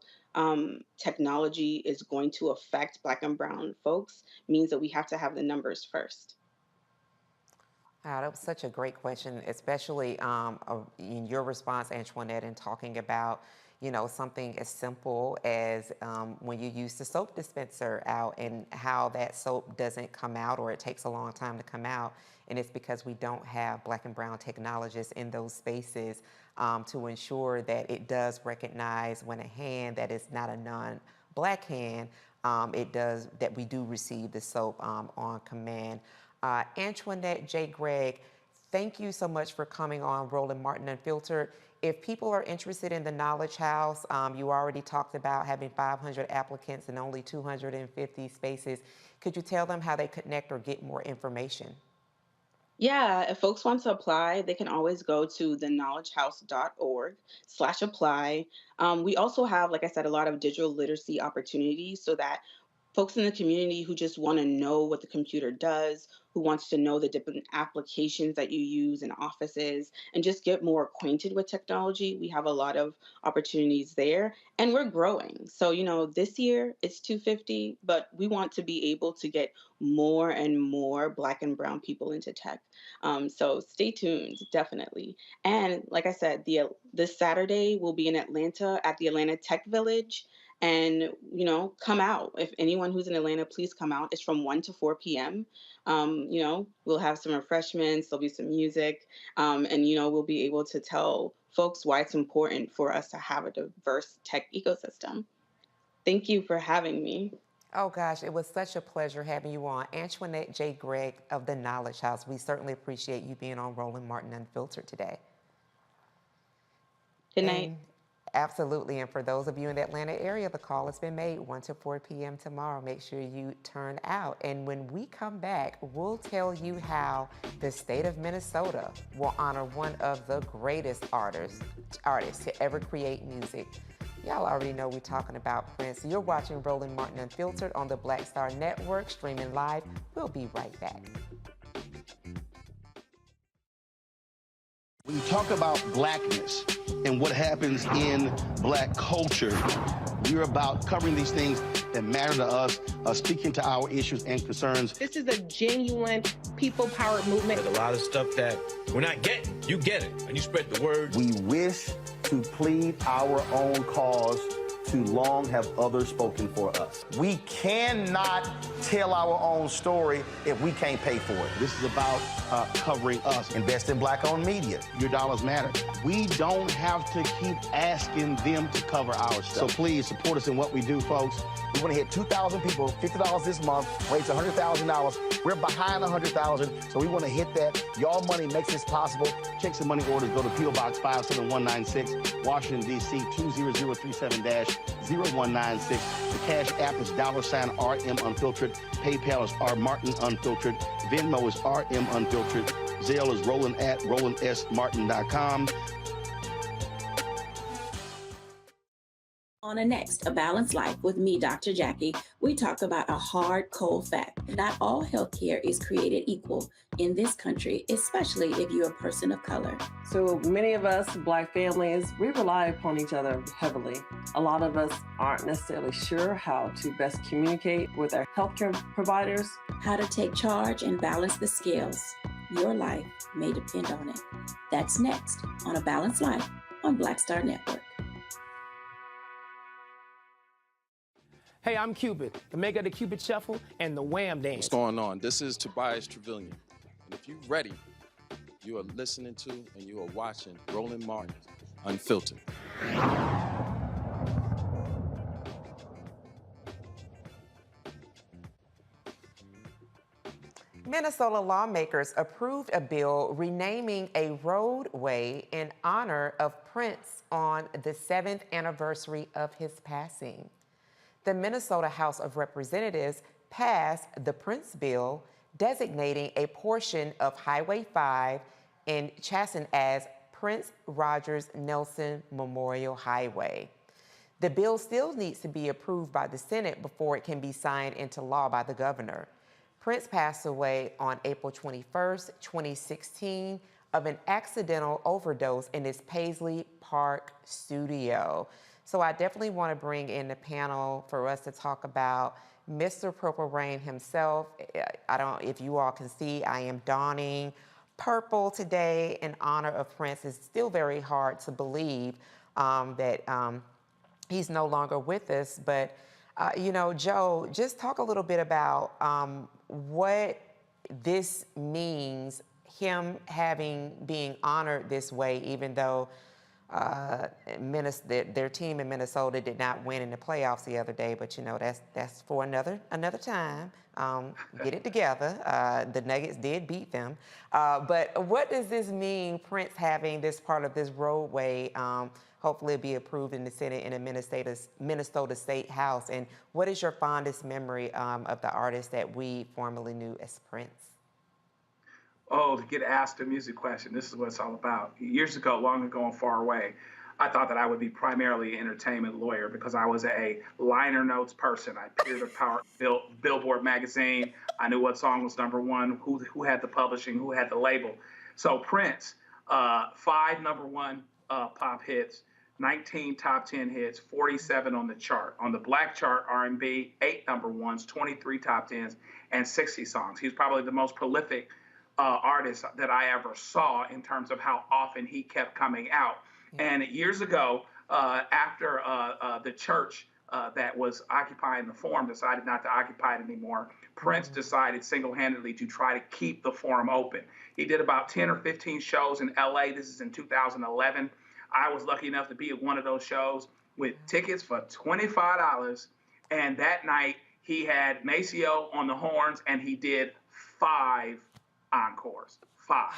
technology is going to affect Black and brown folks means that we have to have the numbers first. Wow, that was such a great question, especially in your response, Antoinette, in talking about, something as simple as when you use the soap dispenser out and how that soap doesn't come out or it takes a long time to come out. And it's because we don't have Black and brown technologists in those spaces to ensure that it does recognize when a hand that is not a non-Black hand, that we do receive the soap on command. Antoinette J. Gregg, thank you so much for coming on Roland Martin Unfiltered. If people are interested in the Knowledge House, you already talked about having 500 applicants and only 250 spaces. Could you tell them how they connect or get more information? Yeah, if folks want to apply, they can always go to theknowledgehouse.org/apply. We also have, like I said, a lot of digital literacy opportunities so that folks in the community who just want to know what the computer does, who wants to know the different applications that you use in offices, and just get more acquainted with technology. We have a lot of opportunities there, and we're growing. So, this year it's 250, but we want to be able to get more and more Black and brown people into tech. So stay tuned, definitely. And like I said, this Saturday we'll be in Atlanta at the Atlanta Tech Village. And, come out. If anyone who's in Atlanta, please come out. It's from 1 to 4 p.m. We'll have some refreshments. There'll be some music. And, we'll be able to tell folks why it's important for us to have a diverse tech ecosystem. Thank you for having me. Oh, gosh, it was such a pleasure having you on. Antoinette J. Gregg of the Knowledge House. We certainly appreciate you being on Roland Martin Unfiltered today. Good night. Absolutely. And for those of you in the Atlanta area, the call has been made 1 to 4 p.m. tomorrow. Make sure you turn out. And when we come back, we'll tell you how the state of Minnesota will honor one of the greatest artists to ever create music. Y'all already know we're talking about Prince. You're watching Roland Martin Unfiltered on the Black Star Network, streaming live. We'll be right back. When you talk about blackness and what happens in black culture, we're about covering these things that matter to us, speaking to our issues and concerns. This is a genuine people-powered movement. There's a lot of stuff that we're not getting. You get it, and you spread the word. We wish to plead our own cause. Too long have others spoken for us. We cannot tell our own story if we can't pay for it. This is about covering us. Invest in black-owned media. Your dollars matter. We don't have to keep asking them to cover our stuff. So please support us in what we do, folks. We want to hit 2,000 people, $50 this month, raise $100,000. We're behind 100,000, so we want to hit that. Y'all money makes this possible. Checks and money orders go to P.O. Box 57196, Washington, D.C. 20037-0196. The Cash App is $RM Unfiltered. PayPal is R Martin Unfiltered. Venmo is RM Unfiltered. Zelle is Roland at RolandSMartin.com. On a next, A Balanced Life with me, Dr. Jackie, we talk about a hard, cold fact. Not all healthcare is created equal in this country, especially if you're a person of color. So many of us, Black families, we rely upon each other heavily. A lot of us aren't necessarily sure how to best communicate with our healthcare providers. How to take charge and balance the scales. Your life may depend on it. That's next on A Balanced Life on Black Star Network. Hey, I'm Cupid, the maker of the Cupid Shuffle and the Wham Dance. What's going on? This is Tobias Trevelyan. And if you're ready, you are listening to and you are watching Roland Martin Unfiltered. Minnesota lawmakers approved a bill renaming a roadway in honor of Prince on the 7th anniversary of his passing. The Minnesota House of Representatives passed the Prince bill, designating a portion of Highway 5 in Chasen as Prince Rogers Nelson Memorial Highway. The bill still needs to be approved by the Senate before it can be signed into law by the governor. Prince passed away on April 21st, 2016, of an accidental overdose in his Paisley Park studio. So I definitely want to bring in the panel for us to talk about Mr. Purple Rain himself. If you all can see, I am donning purple today in honor of Prince. It's still very hard to believe that he's no longer with us. But, Joe, just talk a little bit about what this means, him being honored this way, even though their team in Minnesota did not win in the playoffs the other day, but that's for another time. Get it together. The Nuggets did beat them. But what does this mean, Prince having this part of this roadway hopefully be approved in the Senate in the Minnesota State House? And what is your fondest memory of the artist that we formerly knew as Prince? Oh, to get asked a music question, this is what it's all about. Years ago, long ago and far away, I thought that I would be primarily an entertainment lawyer because I was a liner notes person. I appeared at Billboard magazine. I knew what song was number one, who had the publishing, who had the label. So Prince, 5 number one pop hits, 19 top 10 hits, 47 on the chart. On the black chart, R&B, 8 number ones, 23 top 10s, and 60 songs. He's probably the most prolific artist that I ever saw in terms of how often he kept coming out. And years ago, after the church that was occupying the Forum decided not to occupy it anymore, Prince decided single-handedly to try to keep the Forum open. He did about 10 or 15 shows in LA. This is in 2011. I was lucky enough to be at one of those shows with tickets for $25. And that night he had Maceo on the horns and he did 5 encores, 5.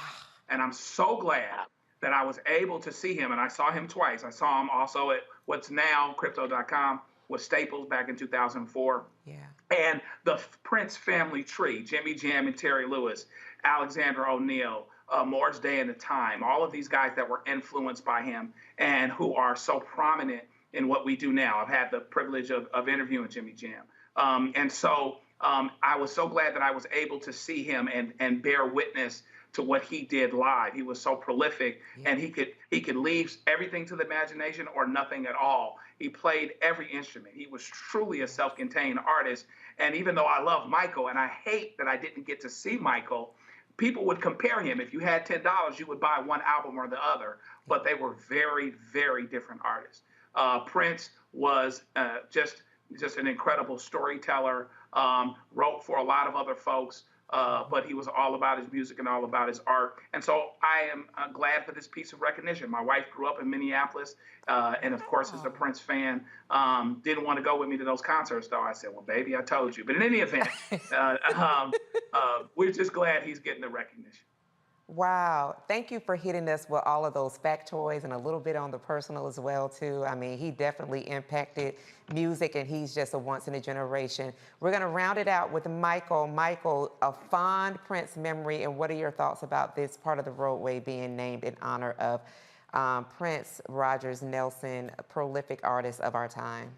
And I'm so glad that I was able to see him, and I saw him twice. I saw him also at what's now Crypto.com with Staples back in 2004. Yeah. And the Prince family tree, Jimmy Jam and Terry Lewis, Alexander O'Neal, Morris Day and the Time, all of these guys that were influenced by him and who are so prominent in what we do now. I've had the privilege of interviewing Jimmy Jam. And so I was so glad that I was able to see him and bear witness to what he did live. He was so prolific, and he could leave everything to the imagination or nothing at all. He played every instrument. He was truly a self-contained artist. And even though I love Michael, and I hate that I didn't get to see Michael, people would compare him. If you had $10, you would buy one album or the other, but they were very, very different artists. Prince was just an incredible storyteller, wrote for a lot of other folks, but he was all about his music and all about his art. And so I am glad for this piece of recognition. My wife grew up in Minneapolis, and of course is a Prince fan. Didn't want to go with me to those concerts, though. I said, well, baby, I told you. But in any event, we're just glad he's getting the recognition. Wow. Thank you for hitting us with all of those factoids and a little bit on the personal as well, too. I mean, he definitely impacted music, and he's just a once-in-a-generation. We're going to round it out with Michael. Michael, a fond Prince memory, and what are your thoughts about this part of the roadway being named in honor of Prince Rogers Nelson, a prolific artist of our time?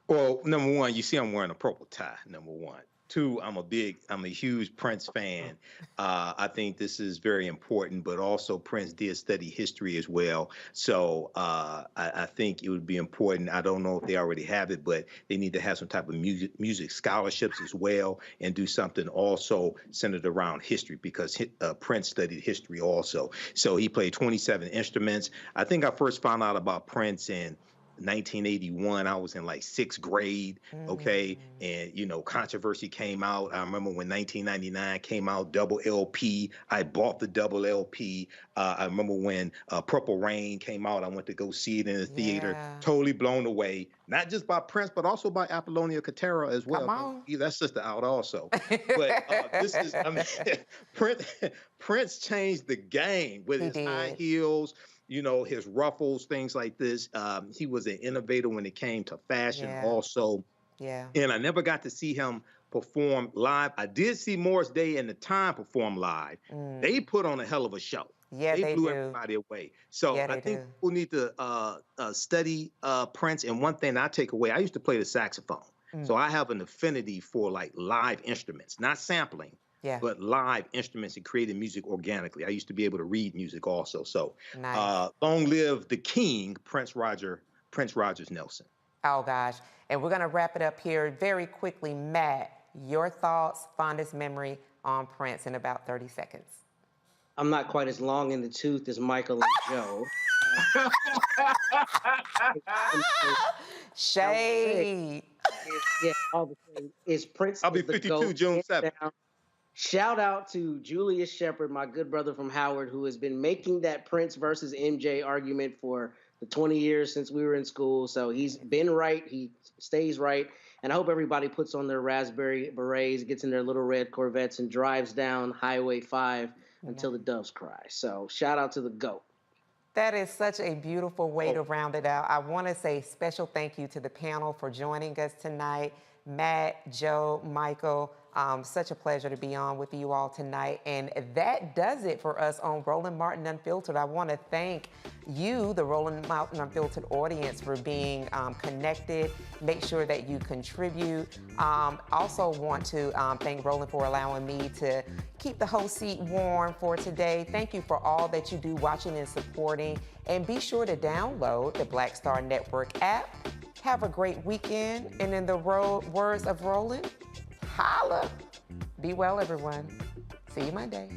Well, number one, you see I'm wearing a purple tie, number one. Two, I'm a huge Prince fan. I think this is very important, but also Prince did study history as well. So I think it would be important. I don't know if they already have it, but they need to have some type of music scholarships as well, and do something also centered around history, because Prince studied history also. So he played 27 instruments. I think I first found out about Prince in 1981. I was in like 6th grade, okay? And, you know, Controversy came out. I remember when 1999 came out, double LP. I bought the double LP. I remember when Purple Rain came out. I went to go see it in the theater. Totally blown away, not just by Prince, but also by Apollonia Katera as well. Come on. That sister out also. But this is, I mean, Prince changed the game with his high heels, you know, his ruffles, things like this. He was an innovator when it came to fashion also. Yeah. And I never got to see him perform live. I did see Morris Day and The Time perform live. They put on a hell of a show. Yeah, they blew everybody away. So I think people need to study Prince. And one thing I take away, I used to play the saxophone. So I have an affinity for like live instruments, not sampling. But live instruments and creating music organically. I used to be able to read music also. So long live the king, Prince Rogers Nelson. Oh, gosh. And we're going to wrap it up here very quickly. Matt, your thoughts, fondest memory on Prince in about 30 seconds. I'm not quite as long in the tooth as Michael and Joe. Shade. All the same. Is Prince? I'll be 52 June 7th. Shout out to Julius Shepard, my good brother from Howard, who has been making that Prince versus MJ argument for the 20 years since we were in school. So he's been right. He stays right. And I hope everybody puts on their raspberry berets, gets in their little red Corvettes, and drives down Highway 5 until the doves cry. So shout out to the GOAT. That is such a beautiful way to round it out. I want to say special thank you to the panel for joining us tonight. Matt, Joe, Michael, such a pleasure to be on with you all tonight. And that does it for us on Roland Martin Unfiltered. I want to thank you, the Roland Martin Unfiltered audience, for being connected. Make sure that you contribute. Also want to thank Roland for allowing me to keep the host seat warm for today. Thank you for all that you do watching and supporting. And be sure to download the Black Star Network app. Have a great weekend. And in the words of Roland, holla. Be well, everyone. See you Monday.